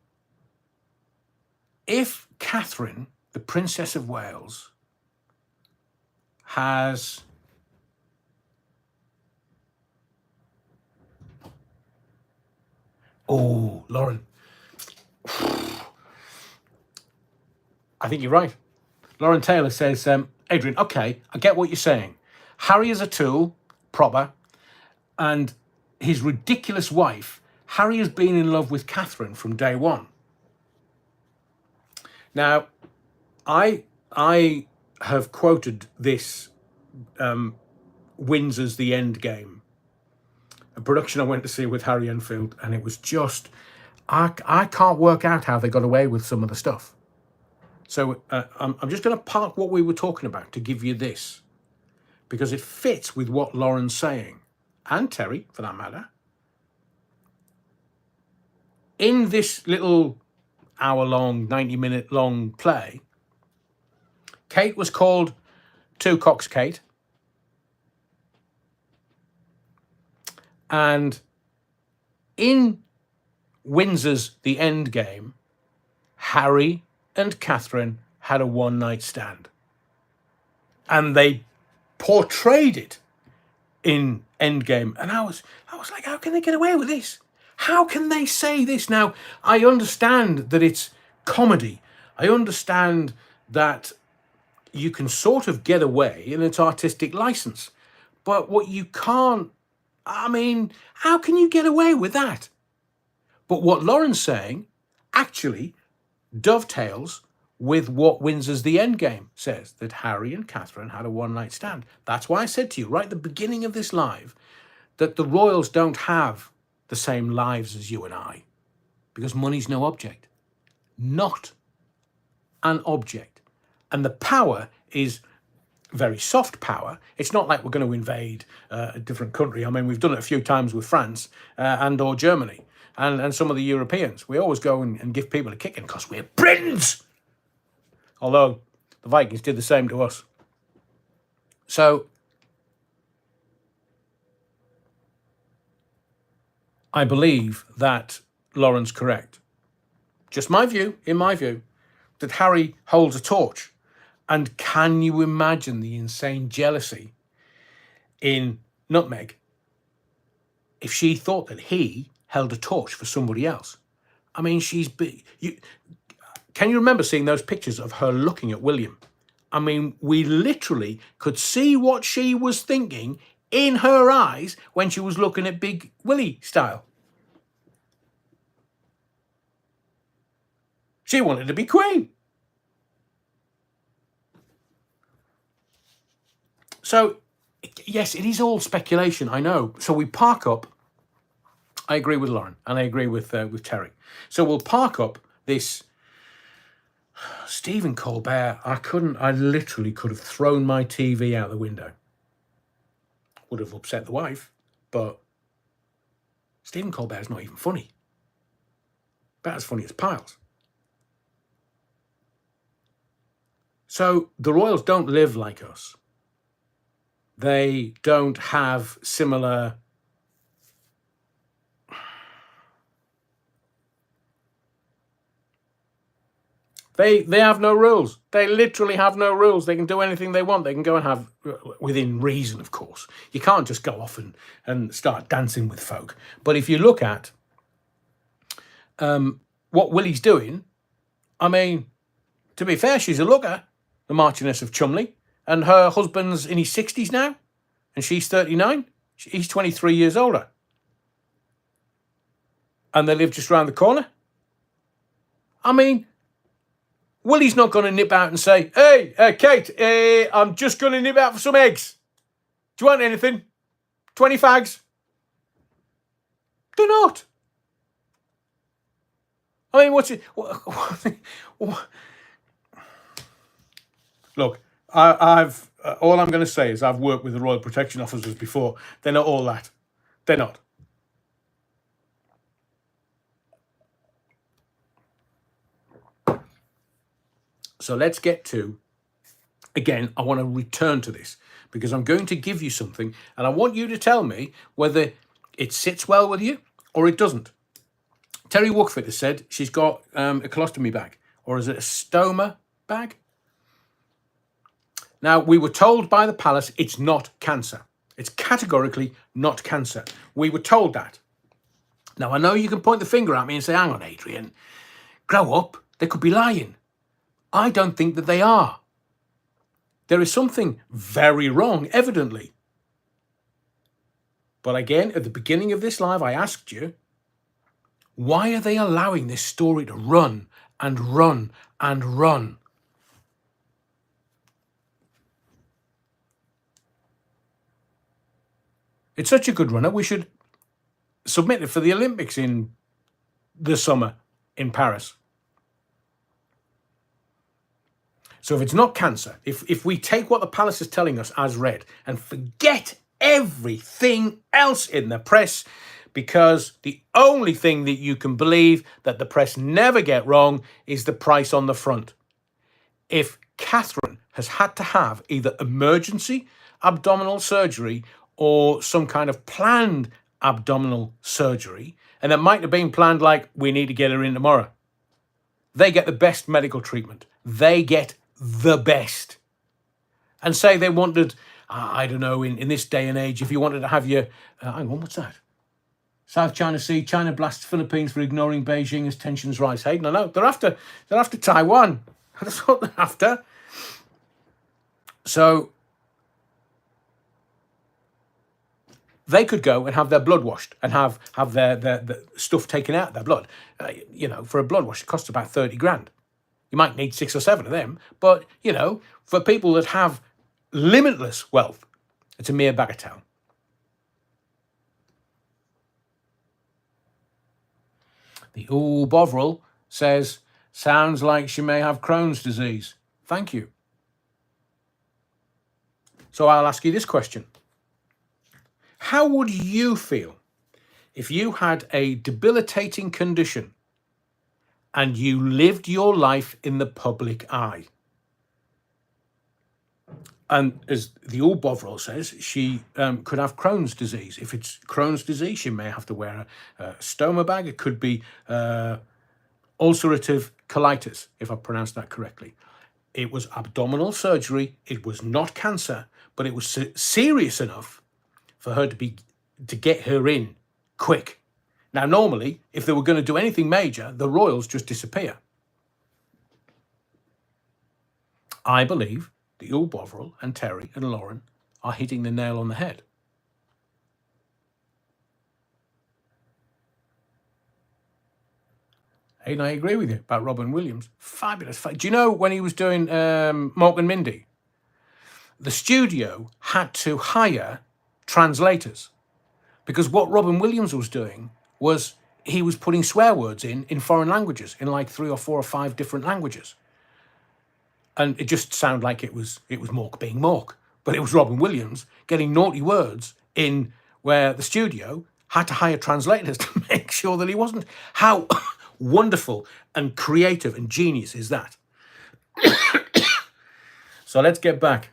if Catherine, the Princess of Wales, has Lauren, I think you're right. Lauren Taylor says, Adrian, okay, I get what you're saying. Harry is a tool, proper, and his ridiculous wife, Harry has been in love with Catherine from day one. Now, I have quoted this Windsor's The End Game, a production I went to see with Harry Enfield, and it was just, I can't work out how they got away with some of the stuff. So I'm just going to park what we were talking about to give you this, because it fits with what Lauren's saying, and Terry, for that matter. In this little hour-long, 90-minute-long play, Kate was called Two Cocks Kate. And in Windsor's The End Game, Harry and Catherine had a one-night stand. And they portrayed it in Endgame. And I was like, how can they get away with this? How can they say this? Now, I understand that it's comedy. I understand that you can sort of get away and it's artistic license. But what you can't, I mean, how can you get away with that? But what Lauren's saying actually dovetails with what Windsor's The End Game says, that Harry and Catherine had a one-night stand. That's why I said to you right at the beginning of this live that the royals don't have the same lives as you and I, because money's no object. Not an object. And the power is very soft power. It's not like we're going to invade a different country. I mean, we've done it a few times with France and or Germany and some of the Europeans. We always go and give people a kicking because we're Britons. Although the Vikings did the same to us. So I believe that Lauren's correct. Just my view, in my view, that Harry holds a torch. And can you imagine the insane jealousy in Nutmeg if she thought that he held a torch for somebody else? I mean, can you remember seeing those pictures of her looking at William? I mean, we literally could see what she was thinking in her eyes when she was looking at Big Willie style. She wanted to be queen. So, yes, it is all speculation, I know. So we park up. I agree with Lauren, and I agree with Terry. So we'll park up this Stephen Colbert. I literally could have thrown my TV out the window. Would have upset the wife, but Stephen Colbert's not even funny. About as funny as Piles. So the royals don't live like us. They don't have similar They have no rules. They literally have no rules. They can do anything they want. They can go and have, within reason, of course. You can't just go off and start dancing with folk. But if you look at what Willie's doing, I mean, to be fair, she's a looker, the Marchioness of Cholmondeley, and her husband's in his 60s now, and she's 39. He's 23 years older. And they live just around the corner. I mean, Willie's not going to nip out and say, hey, Kate, I'm just going to nip out for some eggs. Do you want anything? 20 fags? They're not. I mean, look, I've all I'm going to say is I've worked with the Royal Protection Officers before. They're not all that. They're not. So let's get to, again, I want to return to this because I'm going to give you something and I want you to tell me whether it sits well with you or it doesn't. Terry Wookford has said she's got a colostomy bag, or is it a stoma bag? Now, we were told by the palace it's not cancer. It's categorically not cancer. We were told that. Now, I know you can point the finger at me and say, hang on, Adrian, grow up. They could be lying. I don't think that they are. There is something very wrong, evidently. But again, at the beginning of this live, I asked you, why are they allowing this story to run and run and run? It's such a good runner. We should submit it for the Olympics in the summer in Paris. So if it's not cancer, if we take what the palace is telling us as read and forget everything else in the press, because the only thing that you can believe that the press never get wrong is the price on the front. If Catherine has had to have either emergency abdominal surgery or some kind of planned abdominal surgery, and it might have been planned like, we need to get her in tomorrow, they get the best medical treatment. They get the best. And say they wanted, I don't know, in this day and age, if you wanted to have your, hang on, what's that? South China Sea, China blasts Philippines for ignoring Beijing as tensions rise. Hey, no, they're after Taiwan. That's what they're after. So they could go and have their blood washed and have their stuff taken out of their blood. For a blood wash, it costs about 30 grand. You might need 6 or 7 of them, but, for people that have limitless wealth, it's a mere bagatelle. The Bovril says, sounds like she may have Crohn's disease. Thank you. So I'll ask you this question. How would you feel if you had a debilitating condition and you lived your life in the public eye? And as the Bovril says, she could have Crohn's disease. If it's Crohn's disease, she may have to wear a stoma bag. It could be ulcerative colitis, if I pronounced that correctly. It was abdominal surgery. It was not cancer, but it was serious enough for her to get her in quick. Now, normally, if they were going to do anything major, the royals just disappear. I believe that Bovril and Terry and Lauren are hitting the nail on the head. And I agree with you about Robin Williams. Fabulous. Do you know when he was doing Mork and Mindy, the studio had to hire translators because what Robin Williams was doing was he was putting swear words in foreign languages, in like 3 or 4 or 5 different languages. And it just sounded like it was Mork being Mork. But it was Robin Williams getting naughty words in where the studio had to hire translators to make sure that he wasn't. How wonderful and creative and genius is that? So let's get back.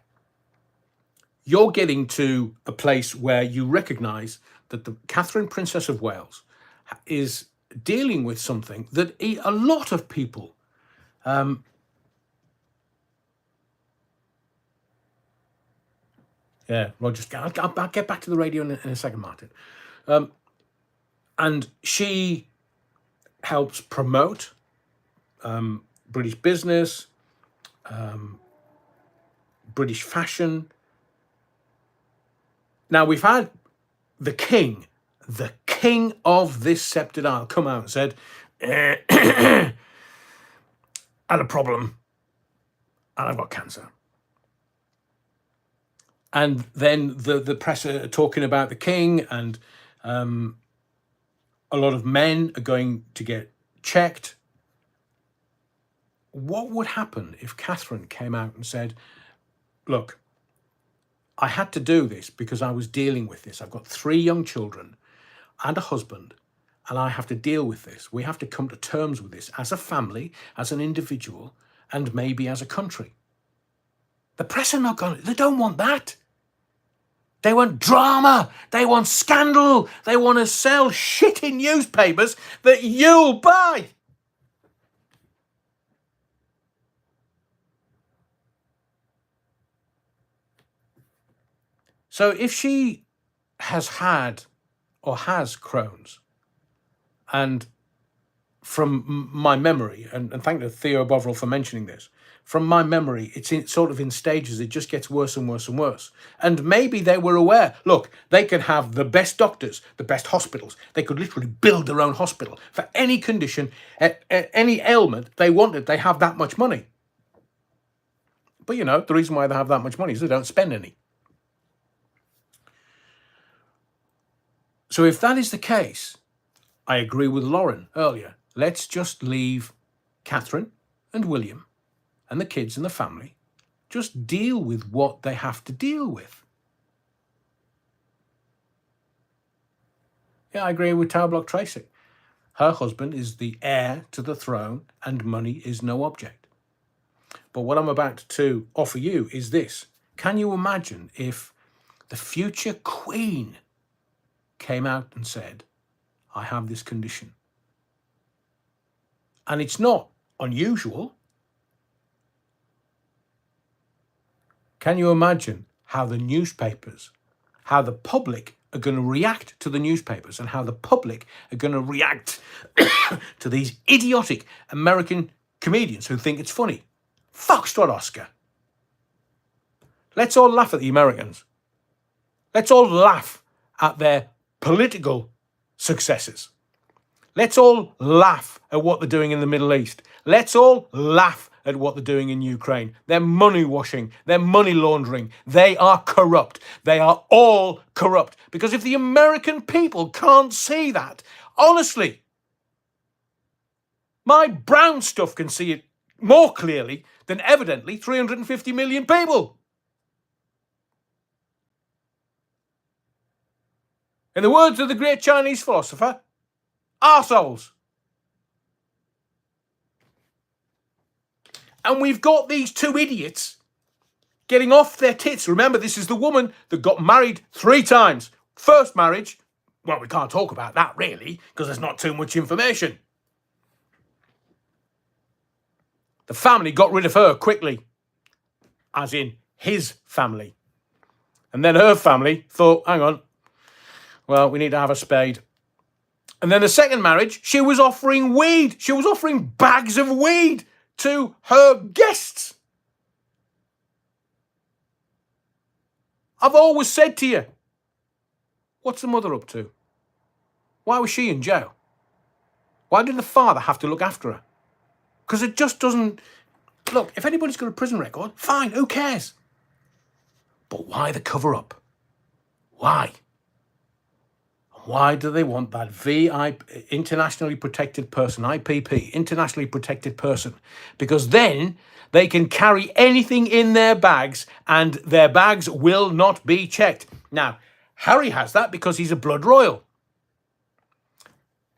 You're getting to a place where you recognise that the Catherine, Princess of Wales, is dealing with something that a lot of people yeah, Roger, I'll get back to the radio in a second, Martin. And she helps promote British business, British fashion. Now, we've had the king of this sceptred isle, come out and said, I had a problem and I've got cancer. And then the press are talking about the king and A lot of men are going to get checked. What would happen if Catherine came out and said, look, I had to do this because I was dealing with this. I've got 3 young children and a husband, and I have to deal with this. We have to come to terms with this as a family, as an individual, and maybe as a country. The press are not going, they don't want that. They want drama. They want scandal. They want to sell shit in newspapers that you'll buy. So if she has had or has Crohn's, and from my memory, and thank you Theo Bovril for mentioning this, from my memory, it's sort of in stages. It just gets worse and worse and worse. And maybe they were aware, look, they can have the best doctors, the best hospitals. They could literally build their own hospital for any condition, any ailment they wanted. They have that much money. But, you know, the reason why they have that much money is they don't spend any. So if that is the case, I agree with Lauren earlier. Let's just leave Catherine and William and the kids and the family, just deal with what they have to deal with. Yeah, I agree with Tower Block Tracy. Her husband is the heir to the throne and money is no object. But what I'm about to offer you is this. Can you imagine if the future queen came out and said, I have this condition? And it's not unusual. Can you imagine how the newspapers, how the public are going to react to the newspapers, and how the public are going to react to these idiotic American comedians who think it's funny? Foxtrot Oscar. Let's all laugh at the Americans. Let's all laugh at their political successes. Let's all laugh at what they're doing in the Middle East. Let's all laugh at what they're doing in Ukraine. They're money washing. They're money laundering. They are corrupt. They are all corrupt. Because if the American people can't see that, honestly, my brown stuff can see it more clearly than evidently 350 million people. In the words of the great Chinese philosopher, arseholes. And we've got these 2 idiots getting off their tits. Remember, this is the woman that got married 3 times. First marriage, well, we can't talk about that really, because there's not too much information. The family got rid of her quickly, as in his family. And then her family thought, hang on, well, we need to have a spade. And then the second marriage, she was offering weed. She was offering bags of weed to her guests. I've always said to you, what's the mother up to? Why was she in jail? Why did the father have to look after her? Because it just doesn't... Look, if anybody's got a prison record, fine, who cares? But why the cover-up? Why? Why do they want that internationally protected person, IPP, internationally protected person? Because then they can carry anything in their bags and their bags will not be checked. Now, Harry has that because he's a blood royal.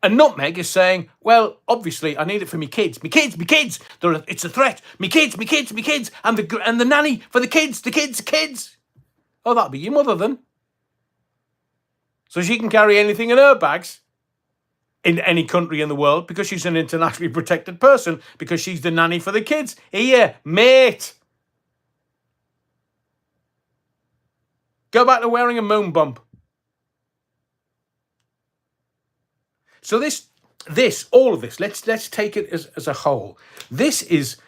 And Nutmeg is saying, well, obviously, I need it for me kids. Me kids. It's a threat. Me kids. And the nanny for the kids. Oh, that'll be your mother then. So she can carry anything in her bags in any country in the world because she's an internationally protected person, because she's the nanny for the kids. Here, mate. Go back to wearing a moon bump. So all of this, let's take it as a whole. This is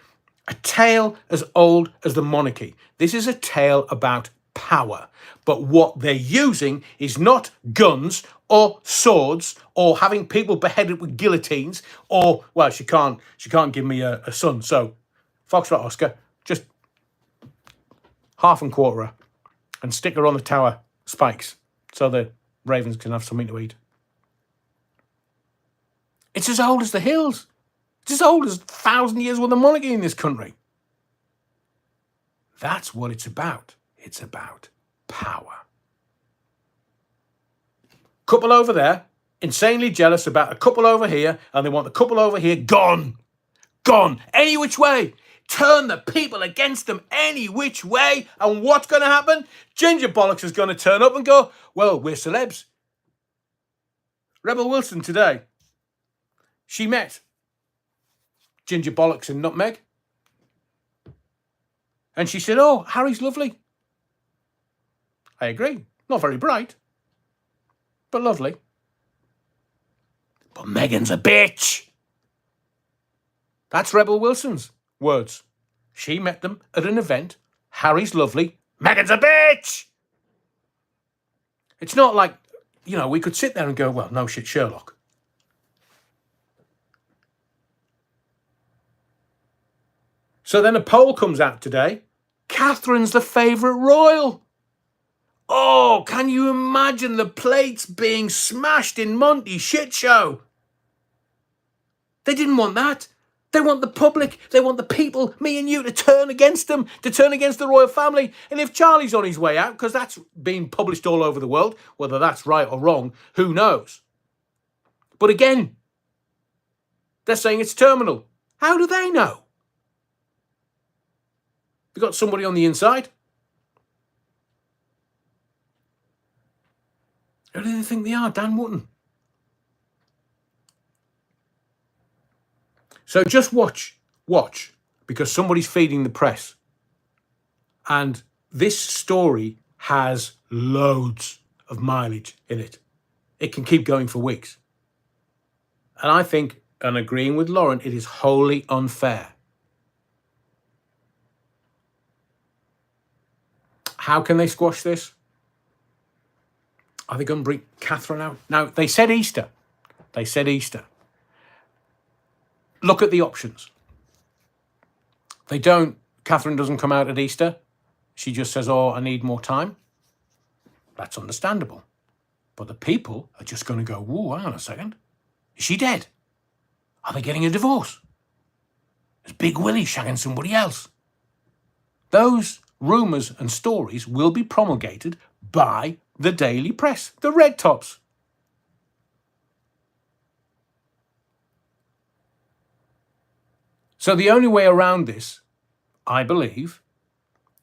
a tale as old as the monarchy. This is a tale about power. But what they're using is not guns or swords or having people beheaded with guillotines or, well, she can't give me a son. So, Foxtrot Oscar, just half and quarter her and stick her on the tower spikes so the ravens can have something to eat. It's as old as the hills. It's as old as 1,000 years worth of monarchy in this country. That's what it's about. It's about power. Couple over there, insanely jealous about a couple over here, and they want the couple over here gone. Gone. Any which way. Turn the people against them any which way. And what's going to happen? Ginger Bollocks is going to turn up and go, well, we're celebs. Rebel Wilson today, she met Ginger Bollocks and Nutmeg. And she said, oh, Harry's lovely. I agree. Not very bright, but lovely. But Meghan's a bitch. That's Rebel Wilson's words. She met them at an event. Harry's lovely. Meghan's a bitch. It's not like, you know, we could sit there and go, well, no shit, Sherlock. So then a poll comes out today. Catherine's the favourite royal. Oh, can you imagine the plates being smashed in Monty's shit show? They didn't want that. They want the public, they want the people, me and you, to turn against them, to turn against the royal family. And if Charlie's on his way out, because that's being published all over the world, whether that's right or wrong, who knows? But again, they're saying it's terminal. How do they know? They've got somebody on the inside. Who do they think they are? Dan Wootton. So just watch, because somebody's feeding the press. And this story has loads of mileage in it. It can keep going for weeks. And I think, and agreeing with Lauren, it is wholly unfair. How can they squash this? Are they going to bring Catherine out? Now, they said Easter. Look at the options. Catherine doesn't come out at Easter. She just says, oh, I need more time. That's understandable. But the people are just going to go, whoa, hang on a second. Is she dead? Are they getting a divorce? Is Big Willie shagging somebody else? Those rumours and stories will be promulgated by the daily press, the red tops. So the only way around this, I believe,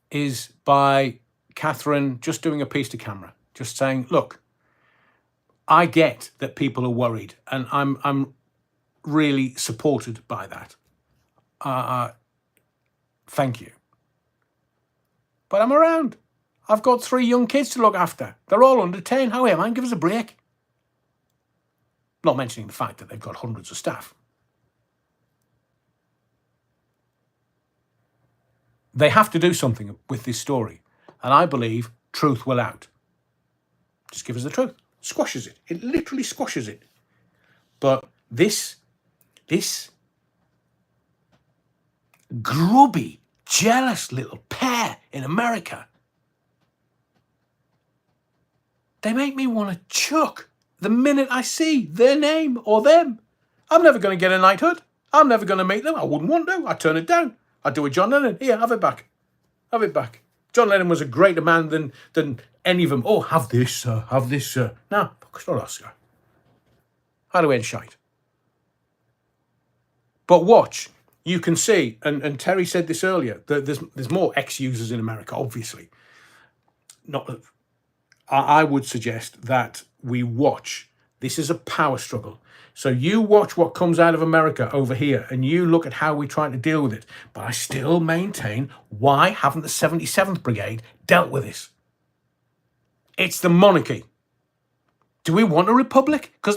is by Catherine just doing a piece to camera, just saying, look, I get that people are worried, and I'm really supported by that. Thank you. But I'm around. I've got 3 young kids to look after. They're all under 10. How am I? Give us a break. Not mentioning the fact that they've got hundreds of staff. They have to do something with this story. And I believe truth will out. Just give us the truth. Squashes it. It literally squashes it. But this grubby, jealous little pair in America, they make me want to chuck the minute I see their name or them. I'm never going to get a knighthood. I'm never going to meet them. I wouldn't want to. I'd turn it down. I'd do a John Lennon. Here, have it back. Have it back. John Lennon was a greater man than any of them. Oh, have this, sir. Have this, sir. No, fuck, not us, sir. How do we end shite? But watch. You can see, and Terry said this earlier, that there's more ex-users in America, obviously. I would suggest that we watch. This is a power struggle. So you watch what comes out of America over here, and you look at how we're trying to deal with it. But I still maintain, why haven't the 77th Brigade dealt with this? It's the monarchy. Do we want a republic? Because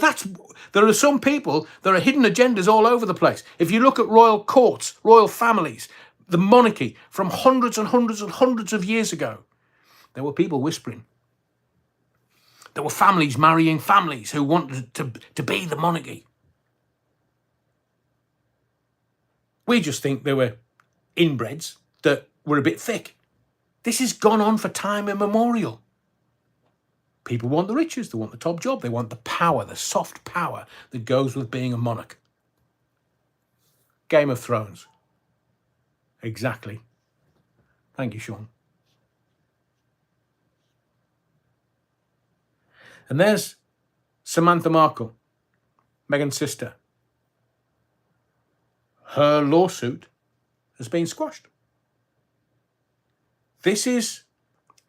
there are some people, there are hidden agendas all over the place. If you look at royal courts, royal families, the monarchy from hundreds and hundreds and hundreds of years ago, there were people whispering. There were families marrying families who wanted to be the monarchy. We just think they were inbreds that were a bit thick. This has gone on for time immemorial. People want the riches. They want the top job. They want the power, the soft power that goes with being a monarch. Game of Thrones. Exactly. Thank you, Sean. And there's Samantha Markle, Meghan's sister. Her lawsuit has been squashed. This is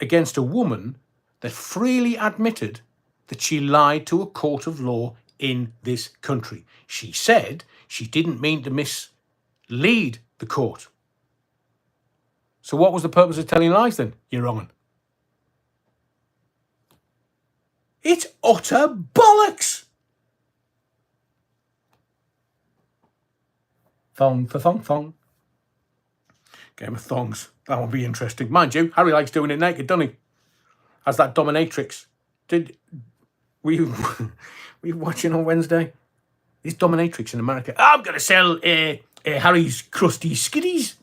against a woman that freely admitted that she lied to a court of law in this country. She said she didn't mean to mislead the court. So what was the purpose of telling lies then, Your Honour? It's utter bollocks. Thong for thong thong. Game of thongs. That will be interesting. Mind you, Harry likes doing it naked, doesn't he? As that dominatrix. Were you watching on Wednesday? This dominatrix in America. I'm going to sell Harry's crusty skiddies.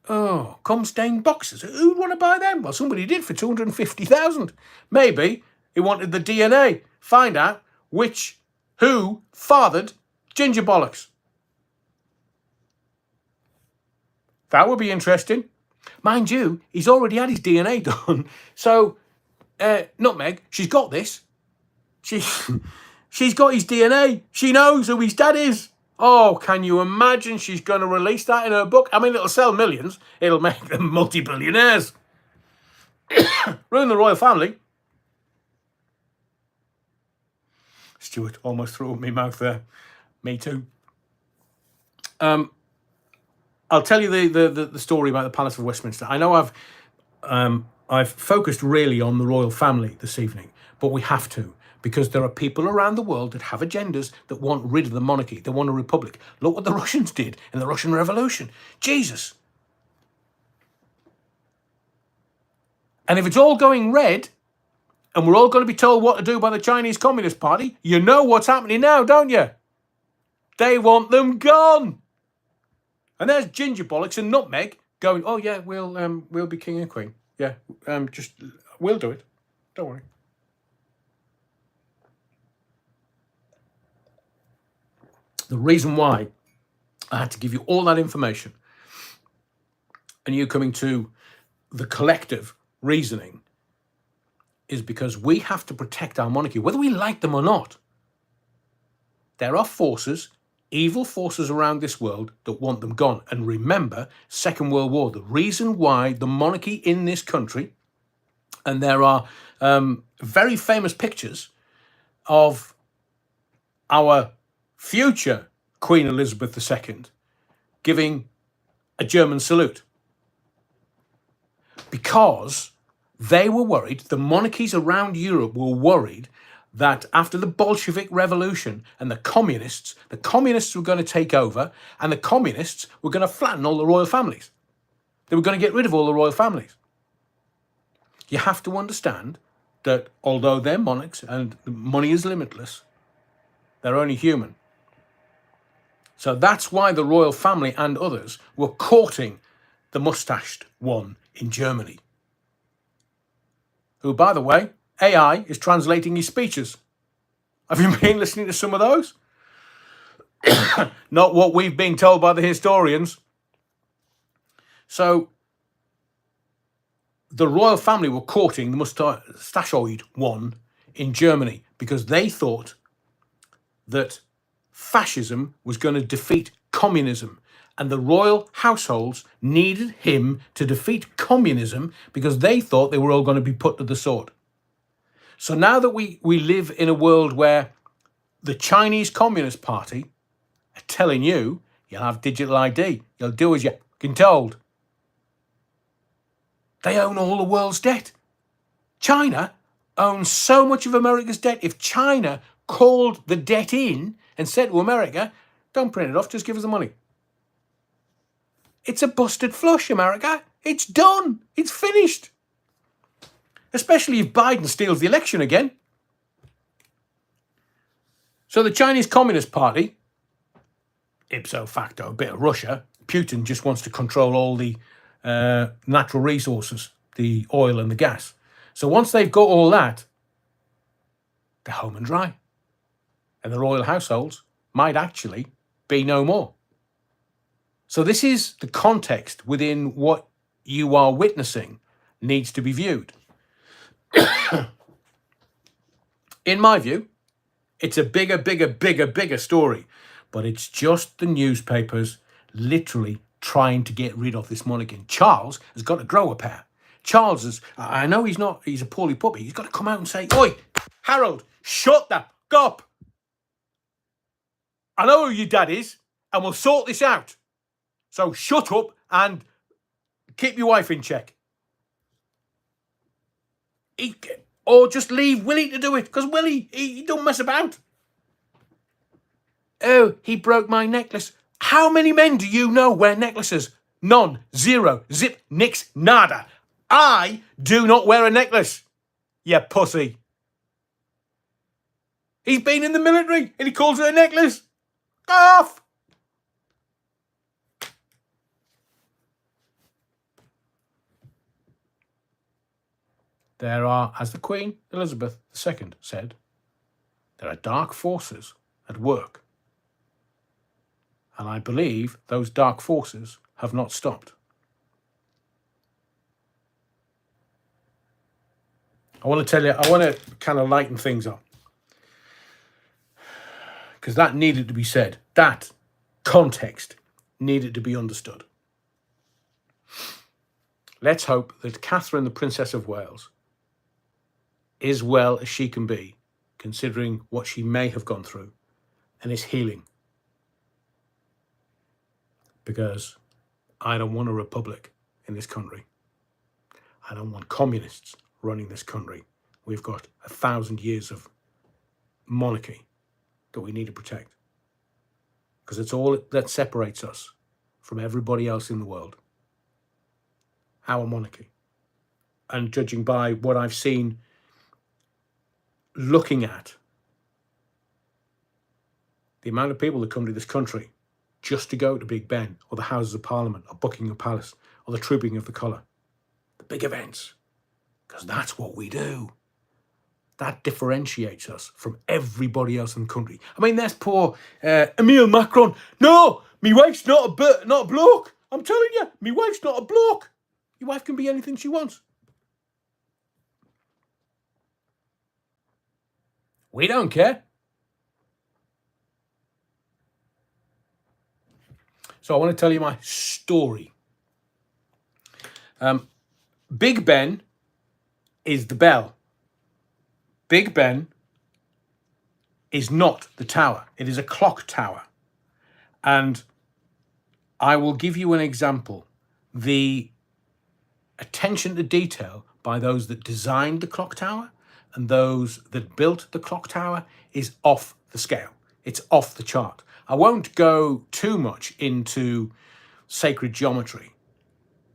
Oh, cum-stained boxes. Who'd want to buy them? Well, somebody did for $250,000. Maybe he wanted the DNA. Find out who fathered Ginger Bollocks. That would be interesting. Mind you, he's already had his DNA done. So, Nutmeg, she's got this. She's got his DNA. She knows who his dad is. Oh, can you imagine she's going to release that in her book? I mean, it'll sell millions. It'll make them multi-billionaires. Ruin the royal family. Stuart almost threw up my mouth there. Me too. I'll tell you the story about the Palace of Westminster. I know I've focused really on the royal family this evening, but we have to, because there are people around the world that have agendas that want rid of the monarchy. They want a republic. Look what the Russians did in the Russian Revolution. Jesus. And if it's all going red, and we're all going to be told what to do by the Chinese Communist Party, you know what's happening now, don't you? They want them gone. And there's Ginger Bollocks and Nutmeg going, oh yeah, we'll be king and queen. Yeah, we'll do it. Don't worry. The reason why I had to give you all that information and you coming to the collective reasoning is because we have to protect our monarchy, whether we like them or not. There are forces, evil forces around this world that want them gone. And remember, Second World War, the reason why the monarchy in this country, and there are very famous pictures of our future Queen Elizabeth II giving a German salute, because they were worried, the monarchies around Europe were worried that after the Bolshevik Revolution and the communists were going to take over, and the communists were going to flatten all the royal families. They were going to get rid of all the royal families. You have to understand that although they're monarchs and money is limitless, they're only human. So that's why the royal family and others were courting the mustached one in Germany, who, by the way, AI is translating his speeches. Have you been listening to some of those? Not what we've been told by the historians. So the royal family were courting the mustachoid one in Germany because they thought that fascism was going to defeat communism, and the royal households needed him to defeat communism because they thought they were all going to be put to the sword. So now that we live in a world where the Chinese Communist Party are telling you, you'll have digital ID, you'll do as you're fucking told. They own all the world's debt. China owns so much of America's debt. If China called the debt in and said to America, don't print it off, just give us the money. It's a busted flush, America. It's done. It's finished. Especially if Biden steals the election again. So the Chinese Communist Party, ipso facto, a bit of Russia, Putin just wants to control all the natural resources, the oil and the gas. So once they've got all that, they're home and dry. And the royal households might actually be no more. So this is the context within what you are witnessing needs to be viewed. In my view, it's a bigger story, but it's just the newspapers literally trying to get rid of this monarchy. And Charles has got to grow a pair. Charles is, I know he's a poorly puppy. He's got to come out and say, "Oi, Harold, shut the up. I know who your dad is, and we'll sort this out. So shut up and keep your wife in check." Or just leave Willie to do it, because Willie, he don't mess about. "Oh, he broke my necklace." How many men do you know wear necklaces? None. Zero. Zip. Nix. Nada. I do not wear a necklace. You pussy. He's been in the military and he calls it a necklace. Go off. There are, as the Queen Elizabeth II said, there are dark forces at work. And I believe those dark forces have not stopped. I want to kind of lighten things up, because that needed to be said. That context needed to be understood. Let's hope that Catherine, the Princess of Wales, is well as she can be, considering what she may have gone through, and is healing. Because I don't want a republic in this country. I don't want communists running this country. We've got 1,000 years of monarchy that we need to protect, because it's all that separates us from everybody else in the world. Our monarchy. And judging by what I've seen, looking at the amount of people that come to this country just to go to Big Ben or the Houses of Parliament or Buckingham Palace or the Trooping of the Colour, the big events, because that's what we do. That differentiates us from everybody else in the country. I mean, there's poor Emile Macron. "No, me wife's not a bloke. I'm telling you, me wife's not a bloke." Your wife can be anything she wants. We don't care. So I want to tell you my story. Big Ben is the bell. Big Ben is not the tower. It is a clock tower. And I will give you an example. The attention to detail by those that designed the clock tower and those that built the clock tower is off the scale. It's off the chart. I won't go too much into sacred geometry,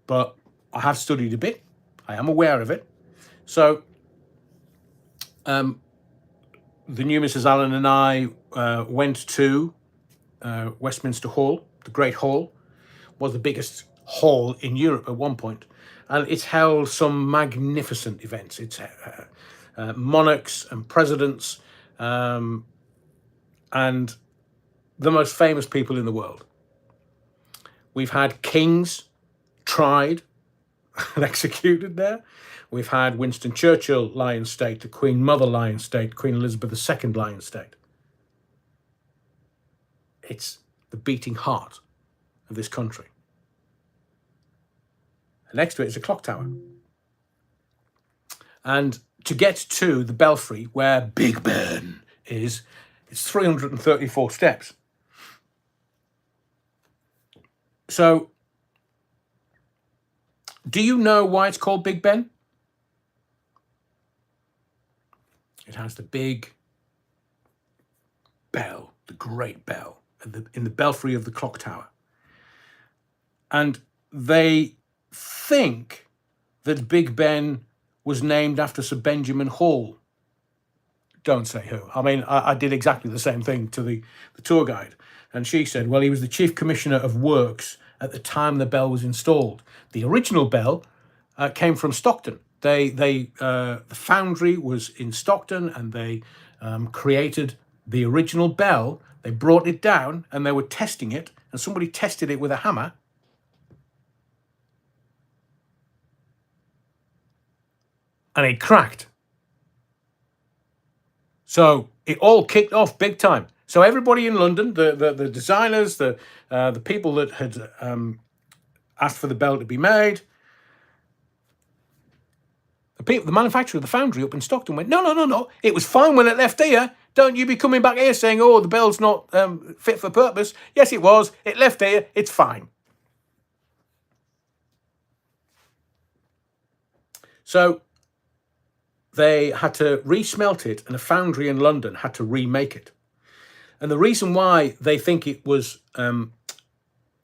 but I have studied a bit. I am aware of it. So the new Mrs. Allen and I went to Westminster Hall. The Great Hall was the biggest hall in Europe at one point, and it's held some magnificent events. It's monarchs and presidents and the most famous people in the world. We've had kings tried and executed there. We've had Winston Churchill lie in state, the Queen Mother lie in state, Queen Elizabeth II lie in state. It's the beating heart of this country. And next to it is a clock tower. And to get to the belfry where Big Ben is, it's 334 steps. So, do you know why it's called Big Ben? It has the big bell, the great bell, in the belfry of the clock tower. And they think that Big Ben was named after Sir Benjamin Hall. Don't say who. I mean, I did exactly the same thing to the tour guide. And she said, well, he was the Chief Commissioner of Works at the time the bell was installed. The original bell came from Stockton. The foundry was in Stockton, and they created the original bell. They brought it down and they were testing it, and somebody tested it with a hammer. And it cracked. So it all kicked off big time. So everybody in London, the designers, the people that had asked for the bell to be made, the manufacturer, the foundry up in Stockton went, no. It was fine when it left here. Don't you be coming back here saying, oh, the bell's not fit for purpose. Yes, it was. It left here. It's fine. So they had to resmelt it, and a foundry in London had to remake it. And the reason why they think it was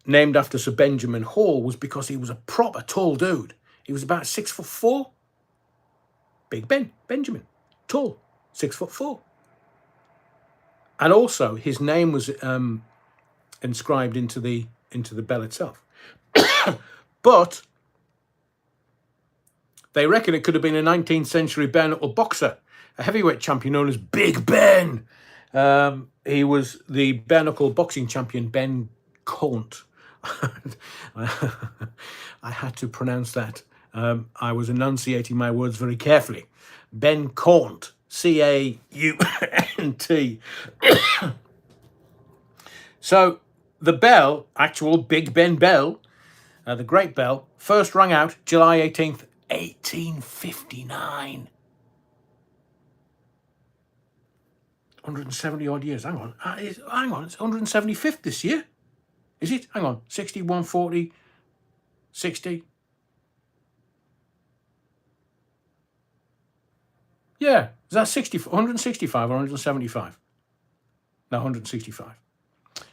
named after Sir Benjamin Hall was because he was a proper tall dude. He was about 6'4". Big Benjamin, tall, 6'4". And also his name was inscribed into the bell itself. But they reckon it could have been a 19th century bare knuckle boxer, a heavyweight champion known as Big Ben. He was the bare knuckle boxing champion, Ben Caunt. I had to pronounce that. I was enunciating my words very carefully. Ben Caunt, C-A-U-N-T. So the bell, actual Big Ben bell, the Great Bell, first rang out July 18th, 1859. 170 odd years. Hang on, it's 175th this year. Is it? Hang on, 60, 140, 60. Yeah, is that 165 or 175? No, 165.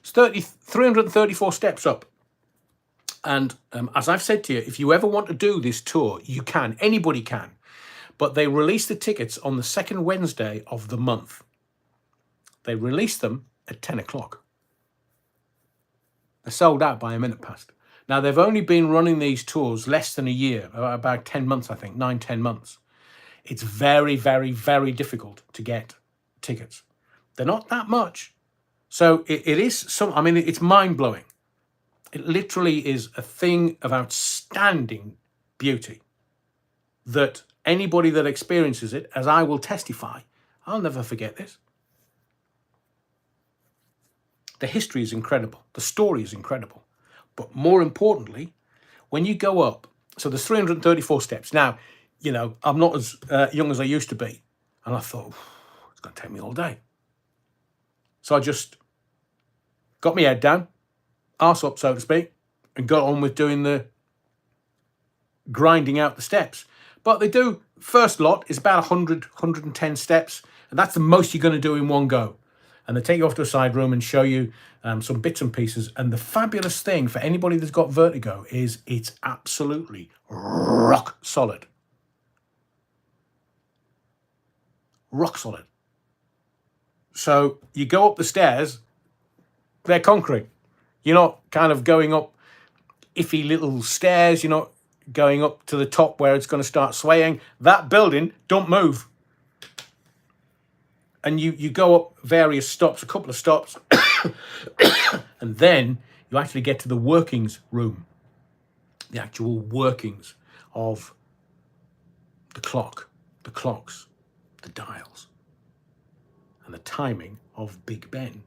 It's 334 steps up. And as I've said to you, if you ever want to do this tour, you can. Anybody can. But they release the tickets on the second Wednesday of the month. They release them at 10 o'clock. They're sold out by a minute past. Now, they've only been running these tours less than a year, about 10 months, I think, 9-10 months. It's very, very, very difficult to get tickets. They're not that much. So it is it's mind-blowing. It literally is a thing of outstanding beauty that anybody that experiences it, as I will testify, I'll never forget this. The history is incredible. The story is incredible. But more importantly, when you go up, so there's 334 steps. Now, I'm not as young as I used to be. And I thought, it's going to take me all day. So I just got my head down, arse up, so to speak, and got on with doing the grinding out the steps. But they do, first lot is about 100, 110 steps. And that's the most you're going to do in one go. And they take you off to a side room and show you some bits and pieces. And the fabulous thing for anybody that's got vertigo is it's absolutely rock solid. Rock solid. So you go up the stairs, they're concrete. You're not kind of going up iffy little stairs. You're not going up to the top where it's going to start swaying. That building don't move. And you go up various stops, a couple of stops, and then you actually get to the workings room, the actual workings of the clock, the clocks, the dials, and the timing of Big Ben.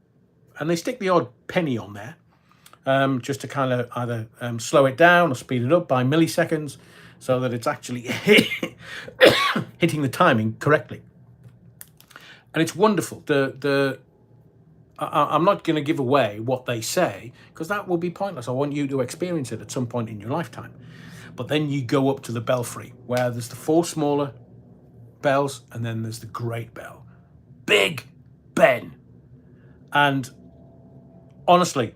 And they stick the odd penny on there just to kind of either slow it down or speed it up by milliseconds so that it's actually hitting the timing correctly. And it's wonderful. I'm not going to give away what they say because that will be pointless. I want you to experience it at some point in your lifetime. But then you go up to the belfry where there's the 4 smaller bells and then there's the great bell. Big Ben. And honestly,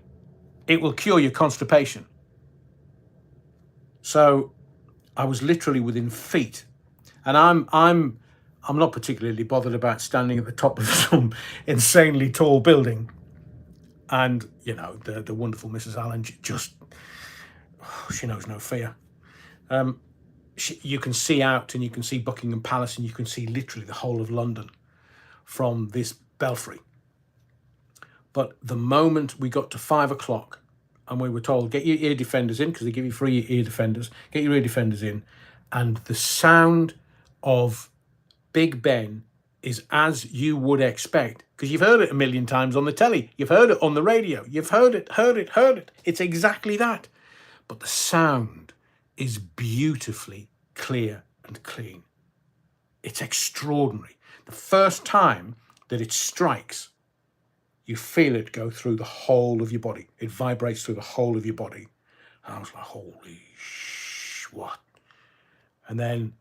it will cure your constipation. So I was literally within feet. And I'm not particularly bothered about standing at the top of some insanely tall building. And, the wonderful Mrs. Allen she knows no fear. You can see out and you can see Buckingham Palace and you can see literally the whole of London from this belfry. But the moment we got to 5 o'clock and we were told, get your ear defenders in, because they give you free ear defenders, get your ear defenders in, and the sound of Big Ben is as you would expect, because you've heard it a million times on the telly, you've heard it on the radio, you've heard it. It's exactly that. But the sound is beautifully clear and clean. It's extraordinary. The first time that it strikes, you feel it go through the whole of your body. It vibrates through the whole of your body. And I was like, holy what? And then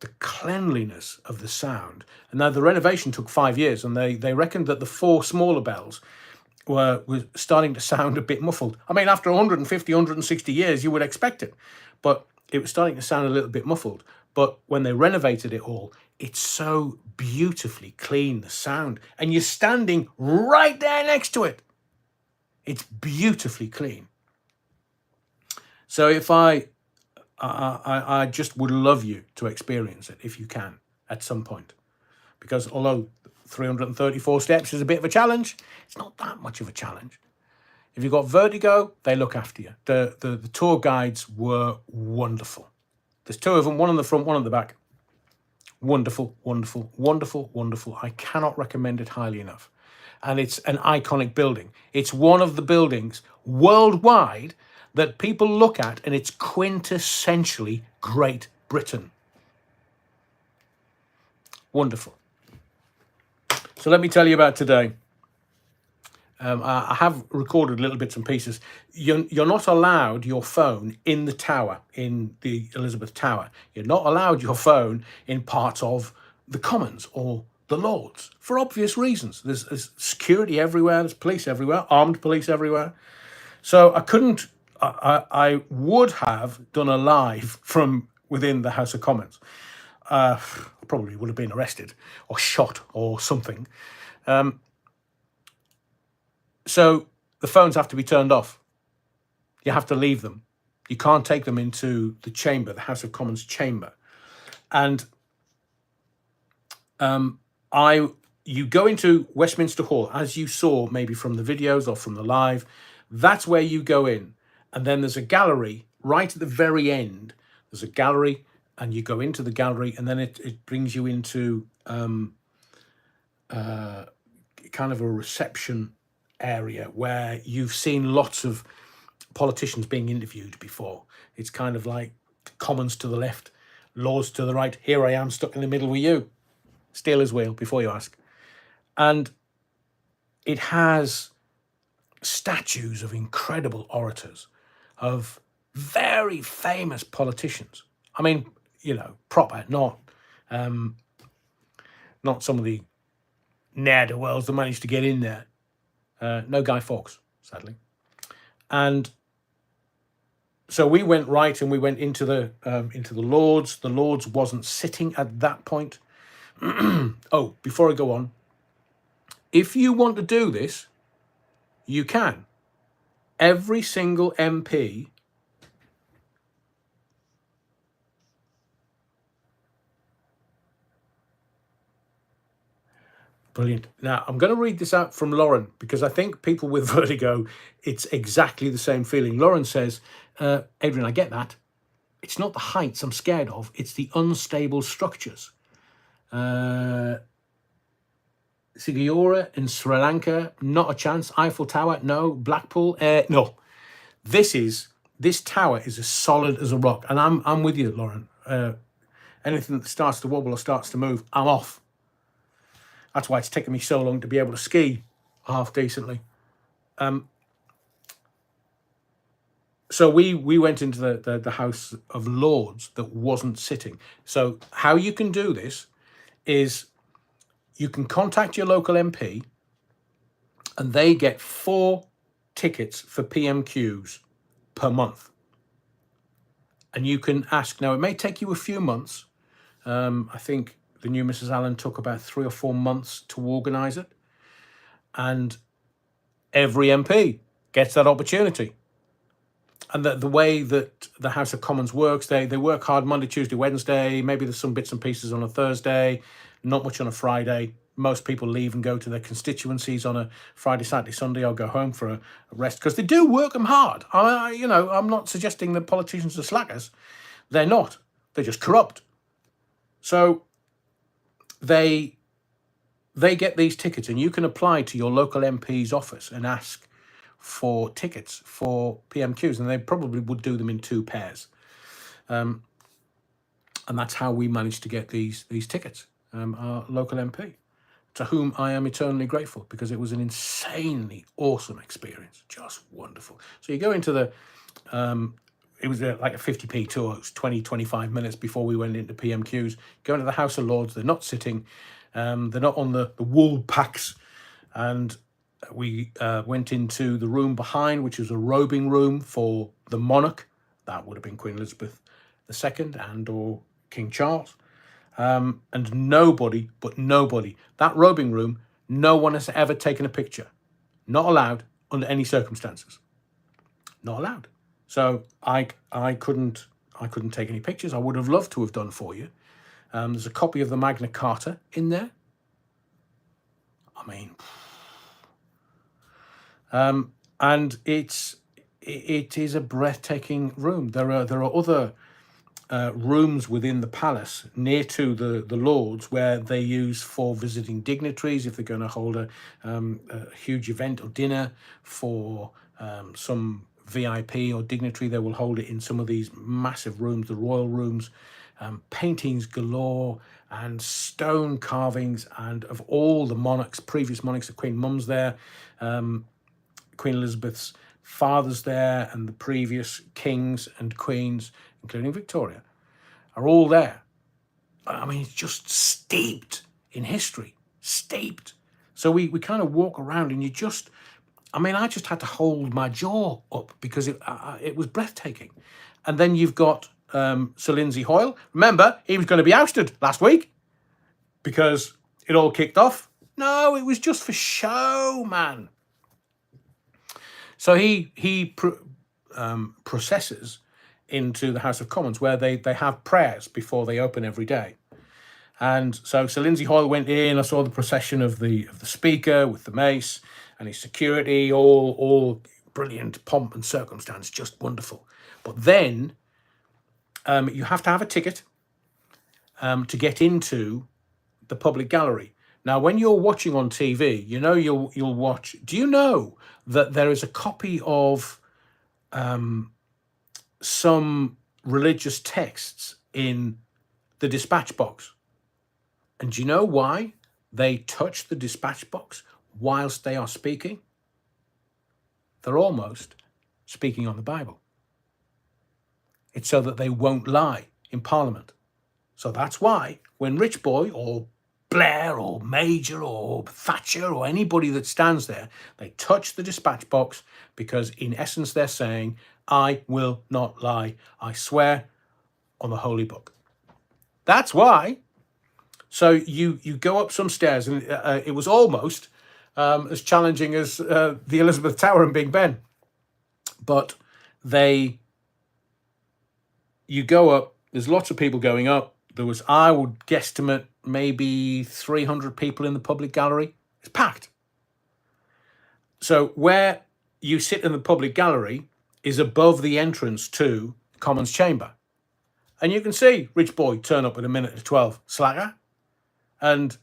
the cleanliness of the sound. And now the renovation took 5 years, and they reckoned that the 4 smaller bells were starting to sound a bit muffled. I mean, after 150, 160 years, you would expect it. But it was starting to sound a little bit muffled. But when they renovated it all, it's so beautifully clean, the sound. And you're standing right there next to it. It's beautifully clean. So if I just would love you to experience it if you can at some point. Because although 334 steps is a bit of a challenge, it's not that much of a challenge. If you've got vertigo, they look after you. The tour guides were wonderful. There's 2 of them, one on the front, one on the back. Wonderful, wonderful, wonderful, wonderful. I cannot recommend it highly enough. And it's an iconic building. It's one of the buildings worldwide that people look at, and it's quintessentially Great Britain. Wonderful. So let me tell you about today. I have recorded little bits and pieces. You're not allowed your phone in the tower, in the Elizabeth Tower. You're not allowed your phone in parts of the Commons or the Lords, for obvious reasons. There's security everywhere, there's police everywhere, armed police everywhere. So I would have done a live from within the House of Commons. Probably would have been arrested or shot or something. So the phones have to be turned off. You have to leave them. You can't take them into the chamber, the House of Commons chamber. And you go into Westminster Hall, as you saw maybe from the videos or from the live. That's where you go in. And then there's a gallery right at the very end. There's a gallery, and you go into the gallery, and then it brings you into kind of a reception area where you've seen lots of politicians being interviewed before. It's kind of like Commons to the left, Lords to the right. Here I am stuck in the middle with you. Steelers wheel, before you ask. And it has statues of incredible orators, of very famous politicians. I mean, proper, not some of the ne'er-do-wells that managed to get in there. No Guy Fawkes, sadly. And so we went right, and we went into the Lords. The Lords wasn't sitting at that point. Oh, before I go on, if you want to do this, you can. Every single MP brilliant. Now, I'm going to read this out from Lauren, because I think people with vertigo, it's exactly the same feeling. Lauren says, Adrian, I get that. It's not the heights I'm scared of. It's the unstable structures. Sigurjara in Sri Lanka, not a chance. Eiffel Tower, no. Blackpool, no. This tower is as solid as a rock. And I'm with you, Lauren. Anything that starts to wobble or starts to move, I'm off. That's why it's taken me so long to be able to ski half decently. So we went into the House of Lords that wasn't sitting. So how you can do this is you can contact your local MP, and they get 4 tickets for P.M.Qs per month. And you can ask. Now, it may take you a few months. I think the new Mrs. Allen took about 3 or 4 months to organise it. And every MP gets that opportunity. And the way that the House of Commons works, they work hard Monday, Tuesday, Wednesday. Maybe there's some bits and pieces on a Thursday, not much on a Friday, most people leave and go to their constituencies on a Friday, Saturday, Sunday, or go home for a rest, because they do work them hard. I'm not suggesting that politicians are slackers. They're not. They're just corrupt. So they get these tickets, and you can apply to your local MP's office and ask for tickets for P.M.Qs, and they probably would do them in 2 pairs. And that's how we managed to get these tickets. Our local MP, to whom I am eternally grateful, because it was an insanely awesome experience, just wonderful. So you go into the, it was like a 50p tour. It was 20-25 minutes before we went into P.M.Qs. Go into the House of Lords. They're not sitting, they're not on the wool packs, and we went into the room behind, which was a robing room for the monarch. That would have been Queen Elizabeth II and or King Charles. And nobody, that robing room, no one has ever taken a picture. Not allowed under any circumstances. Not allowed. So I couldn't take any pictures. I would have loved to have done for you. There's a copy of the Magna Carta in there. I mean, and it is a breathtaking room. There are other rooms within the palace near to the Lords, where they use for visiting dignitaries if they're going to hold a huge event or dinner for some VIP or dignitary. They will hold it in some of these massive rooms, the royal rooms. Paintings galore and stone carvings, and of all the monarchs, previous monarchs. The Queen Mum's there, Queen Elizabeth's father's there, and the previous kings and queens, including Victoria, are all there. I mean, it's just steeped in history, steeped. So we kind of walk around, and I just had to hold my jaw up, because it was breathtaking. And then you've got Sir Lindsay Hoyle. Remember, he was going to be ousted last week because it all kicked off. No, it was just for show, man. So he processes into the House of Commons, where they have prayers before they open every day. And so Sir Lindsay Hoyle went in. I saw the procession of the Speaker with the mace and his security, all brilliant pomp and circumstance, just wonderful. But then you have to have a ticket to get into the public gallery. Now, when you're watching on TV, you'll watch. Do you know that there is a copy of some religious texts in the dispatch box? And do you know why they touch the dispatch box whilst they are speaking? They're almost speaking on the Bible. It's so that they won't lie in Parliament. So that's why when Rich Boy or Blair or Major or Thatcher or anybody that stands there, they touch the dispatch box, because in essence they're saying, I will not lie. I swear on the holy book. That's why. So you go up some stairs, and it was almost as challenging as the Elizabeth Tower in Big Ben. But you go up, there's lots of people going up. There was, I would guesstimate, maybe 300 people in the public gallery. It's packed. So where you sit in the public gallery is above the entrance to Commons Chamber. And you can see Rich Boy turn up at 11:12, slacker, and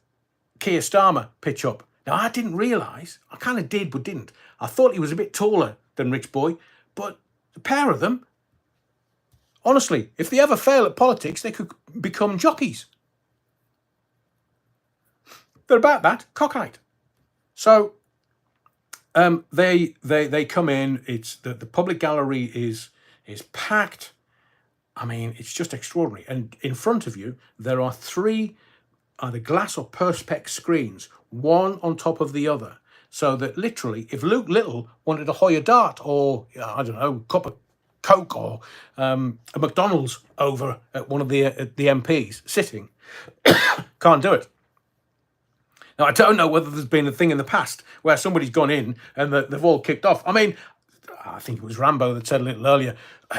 Keir Starmer pitch up. Now, I didn't realise, I kind of did but didn't. I thought he was a bit taller than Rich Boy, but the pair of them, honestly, if they ever fail at politics, they could become jockeys. They're about that, cockeyed. So they come in. It's the public gallery is packed. I mean, it's just extraordinary. And in front of you, there are 3 either glass or perspex screens, one on top of the other, so that literally, if Luke Little wanted to hoy a dart or, I don't know, a cup of Coke or a McDonald's over at one of the MPs sitting, can't do it. Now, I don't know whether there's been a thing in the past where somebody's gone in and they've all kicked off. I mean, I think it was Rambo that said a little earlier,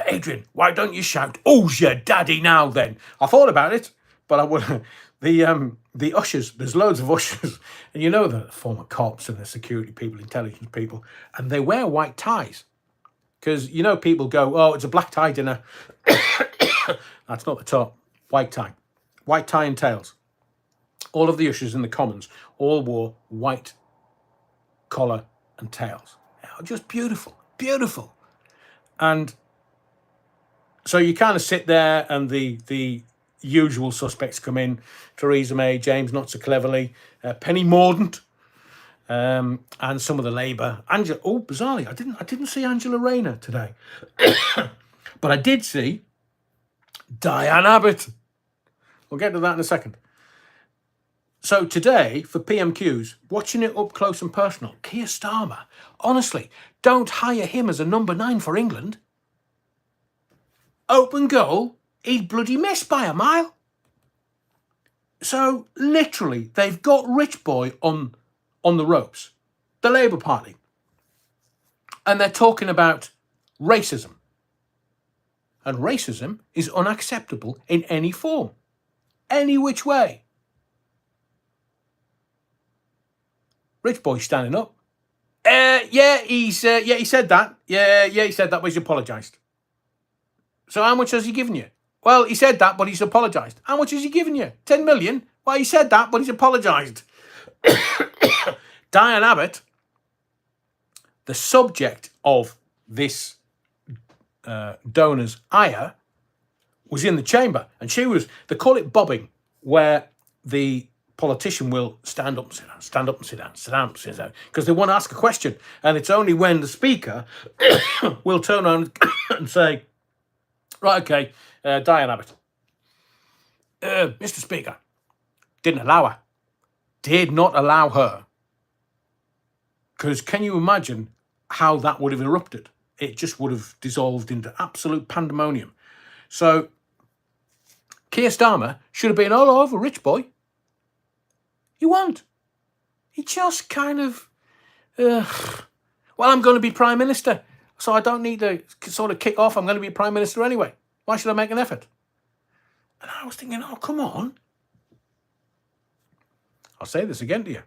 Adrian, why don't you shout, "Who's your daddy now then?" I thought about it, but I wouldn't. The the ushers, there's loads of ushers, and you know the former cops and the security people, intelligence people, and they wear white ties. Because, you know, people go, oh, it's a black tie dinner. That's not the top. White tie. White tie and tails. All of the ushers in the Commons all wore white collar and tails. Just beautiful. Beautiful. And so you kind of sit there and the usual suspects come in. Theresa May, James Not So Cleverly, Penny Mordaunt, and some of the Labour. Bizarrely, I didn't see Angela Rayner today. But I did see Diane Abbott. We'll get to that in a second. So today, for P.M.Qs, watching it up close and personal, Keir Starmer, honestly, don't hire him as a number 9 for England. Open goal, he'd bloody missed by a mile. So, literally, they've got Rich Boy on the ropes, the Labour Party. And they're talking about racism. And racism is unacceptable in any form, any which way. Rich Boy standing up. He said that. Yeah, he said that, but he's apologised. So how much has he given you? Well, he said that, but he's apologised. How much has he given you? 10 million? Well, he said that, but he's apologised. Diane Abbott, the subject of this donor's ire, was in the chamber. And they call it bobbing, where the politician will stand up and sit down, stand up and sit down, sit down and sit down, because they want to ask a question. And it's only when the speaker will turn around and say, right, okay, Diane Abbott. Mr. Speaker, didn't allow her. Did not allow her. Because can you imagine how that would have erupted? It just would have dissolved into absolute pandemonium. So, Keir Starmer should have been all over Rich Boy. He won't. He just kind of, well, I'm going to be Prime Minister, so I don't need to sort of kick off. I'm going to be Prime Minister anyway. Why should I make an effort? And I was thinking, oh, come on. I'll say this again to you.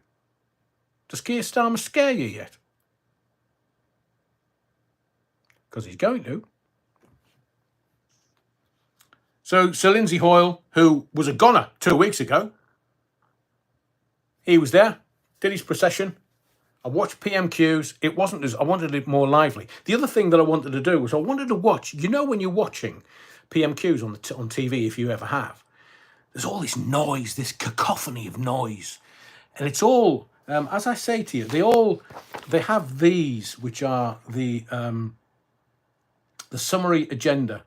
Does Keir Starmer scare you yet? Because he's going to. So Sir Lindsay Hoyle, who was a goner 2 weeks ago, he was there, did his procession. I watched P.M.Qs. It wasn't as, I wanted it more lively. The other thing that I wanted to do was I wanted to watch, you know, when you're watching P.M.Qs on TV, if you ever have, there's all this noise, this cacophony of noise. And it's all, as I say to you, they have these, which are the summary agenda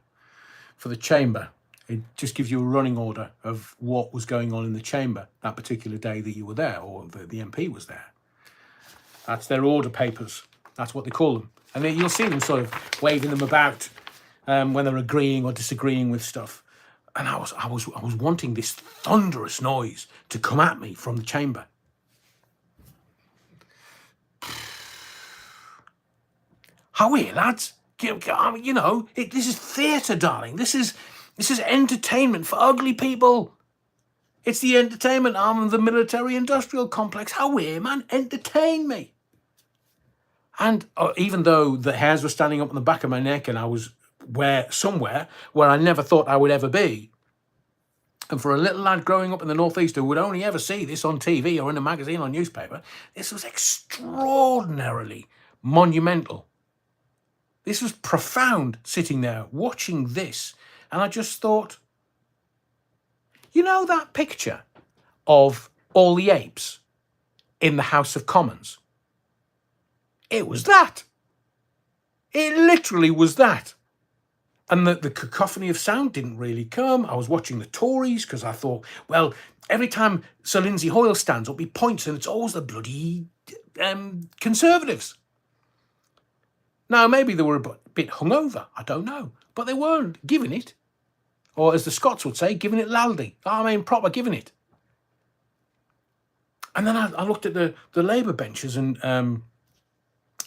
for the chamber. It just gives you a running order of what was going on in the chamber that particular day that you were there, or the MP was there. That's their order papers. That's what they call them. And you'll see them sort of waving them about when they're agreeing or disagreeing with stuff. And I was wanting this thunderous noise to come at me from the chamber. How are you, lads? You know, this is theatre, darling. This is entertainment for ugly people. It's the entertainment arm of the military-industrial complex. How are you, man? Entertain me. And even though the hairs were standing up on the back of my neck and I was somewhere where I never thought I would ever be, and for a little lad growing up in the northeast who would only ever see this on TV or in a magazine or newspaper, this was extraordinarily monumental. This was profound, sitting there watching this. And I just thought, you know that picture of all the apes in the House of Commons? It was that. It literally was that. And the cacophony of sound didn't really come. I was watching the Tories because I thought, well, every time Sir Lindsay Hoyle stands up, he points and it's always the bloody Conservatives. Now, maybe they were a bit hungover. I don't know. But they weren't giving it. Or as the Scots would say, giving it laldy. I mean, proper giving it. And then I looked at the Labour benches and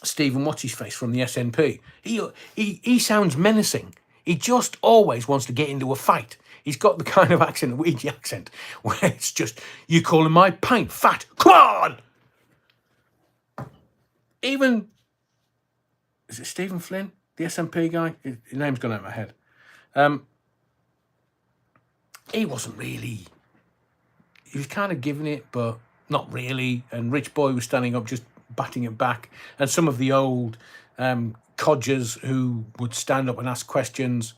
Stephen, what's his face, from the SNP. He sounds menacing. He just always wants to get into a fight. He's got the kind of accent, the Ouija accent, where it's just, you calling my pint fat? Come on! Even, is it Stephen Flynn, the SNP guy? His name's gone out of my head. He wasn't really, he was kind of giving it, but not really. And Rich Boy was standing up, just batting it back. And some of the old codgers who would stand up and ask questions.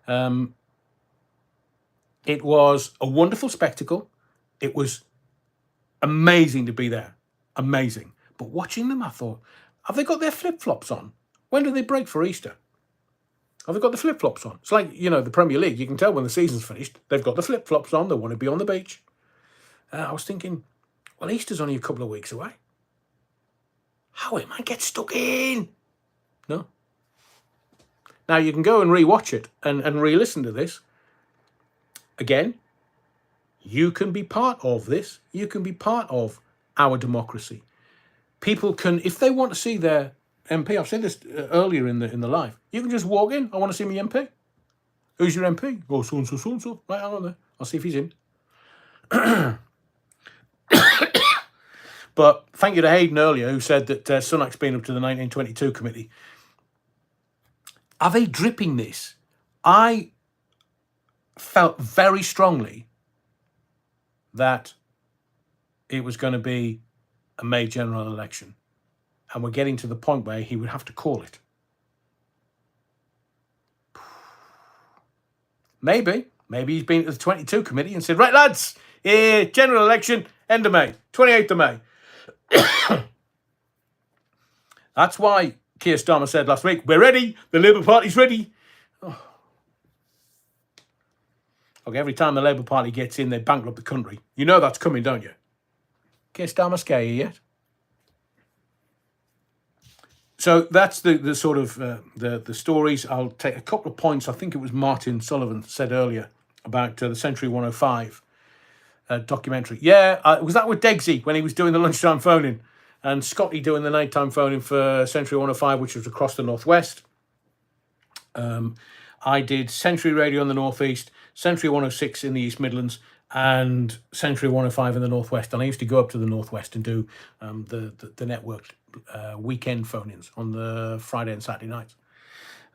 It was a wonderful spectacle. It was amazing to be there. Amazing. But watching them, I thought, have they got their flip-flops on? When do they break for Easter? Have they got the flip-flops on? It's like, you know, the Premier League. You can tell when the season's finished. They've got the flip-flops on. They want to be on the beach. I was thinking, well, Easter's only a couple of weeks away. How it might get stuck in? No. Now, you can go and re-watch it and re-listen to this. Again, you can be part of this. You can be part of our democracy. People can, if they want to see their MP, I've said this earlier in the live, you can just walk in. I want to see my MP. Who's your MP? Oh, so-and-so, so-and-so. Right, hang on there. I'll see if he's in. But thank you to Hayden earlier, who said that Sunak's been up to the 1922 committee. Are they dripping this? I felt very strongly that it was going to be a May general election. And we're getting to the point where he would have to call it. Maybe he's been to the 22 committee and said, right, lads, general election, end of May, 28th of May. That's why Keir Starmer said last week, we're ready, the Labour Party's ready. Oh. Okay, every time the Labour Party gets in, they bankrupt the country. You know that's coming, don't you? Keir Starmer scare you yet? So that's the sort of the stories. I'll take a couple of points. I think it was Martin Sullivan said earlier about the Century 105 documentary. Yeah, was that with Degsy when he was doing the lunchtime phoning? And Scotty doing the nighttime phoning for Century 105, which was across the northwest. I did Century Radio in the northeast, Century 106 in the East Midlands, and Century 105 in the northwest. And I used to go up to the northwest and do the network weekend phone-ins on the Friday and Saturday nights.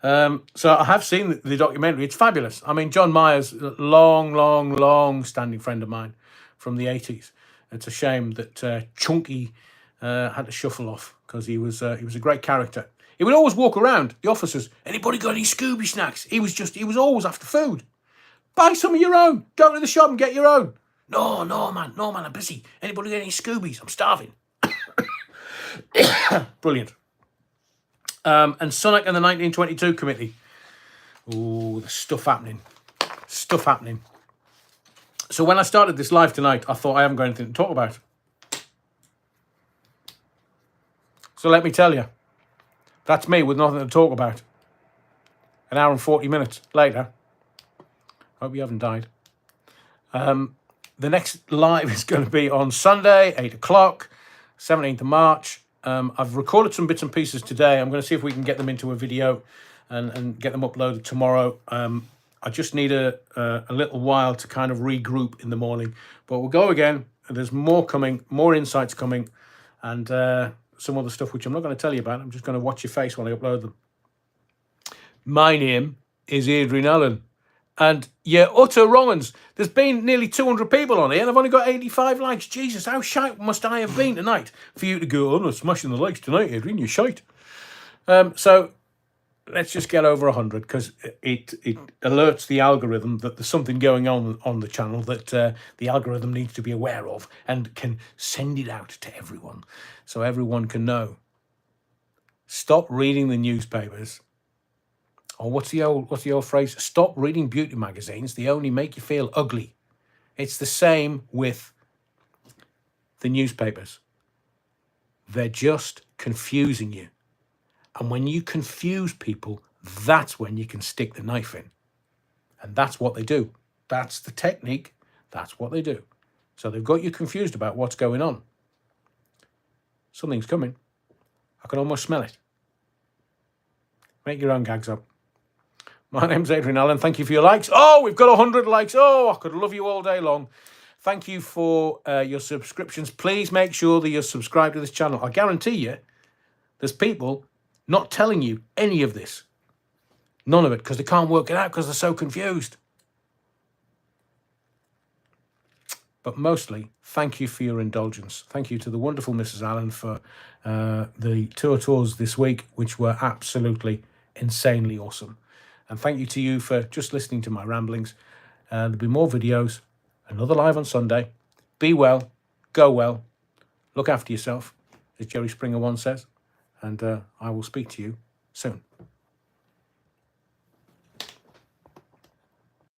So I have seen the documentary. It's fabulous. I mean, John Myers, long standing friend of mine from the 80s. It's a shame that Chunky had to shuffle off because he was a great character. He would always walk around the officers. Anybody got any Scooby snacks? He was always after food. Buy some of your own. Go to the shop and get your own. No, man, I'm busy. Anybody got any Scoobies? I'm starving. Brilliant. And Sunak and the 1922 committee. Oh, the stuff happening. So when I started this live tonight, I thought I haven't got anything to talk about. So let me tell you, that's me with nothing to talk about. An hour and 40 minutes later. Hope you haven't died. The next live is going to be on Sunday, 8 o'clock, 17th of March. I've recorded some bits and pieces today. I'm going to see if we can get them into a video and get them uploaded tomorrow. I just need a little while to kind of regroup in the morning. But we'll go again. There's more coming, more insights coming, and some other stuff which I'm not going to tell you about. I'm just going to watch your face while I upload them. My name is Adrian Allen. And you're utter wrong-uns. There's been nearly 200 people on here and I've only got 85 likes. Jesus, how shite must I have been tonight for you to go, I'm not smashing the likes tonight, Adrian, you're shite. So let's just get over 100 because it alerts the algorithm that there's something going on the channel that the algorithm needs to be aware of and can send it out to everyone so everyone can know. Stop reading the newspapers. Or what's the old phrase? Stop reading beauty magazines. They only make you feel ugly. It's the same with the newspapers. They're just confusing you. And when you confuse people, that's when you can stick the knife in. And that's what they do. That's the technique. That's what they do. So they've got you confused about what's going on. Something's coming. I can almost smell it. Make your own gags up. My name's Adrian Allen. Thank you for your likes. Oh, we've got 100 likes. Oh, I could love you all day long. Thank you for your subscriptions. Please make sure that you're subscribed to this channel. I guarantee you, there's people not telling you any of this. None of it, because they can't work it out because they're so confused. But mostly, thank you for your indulgence. Thank you to the wonderful Mrs. Allen for the tours this week, which were absolutely insanely awesome. And thank you to you for just listening to my ramblings. There'll be more videos, another live on Sunday. Be well, go well, look after yourself, as Jerry Springer once says. And I will speak to you soon.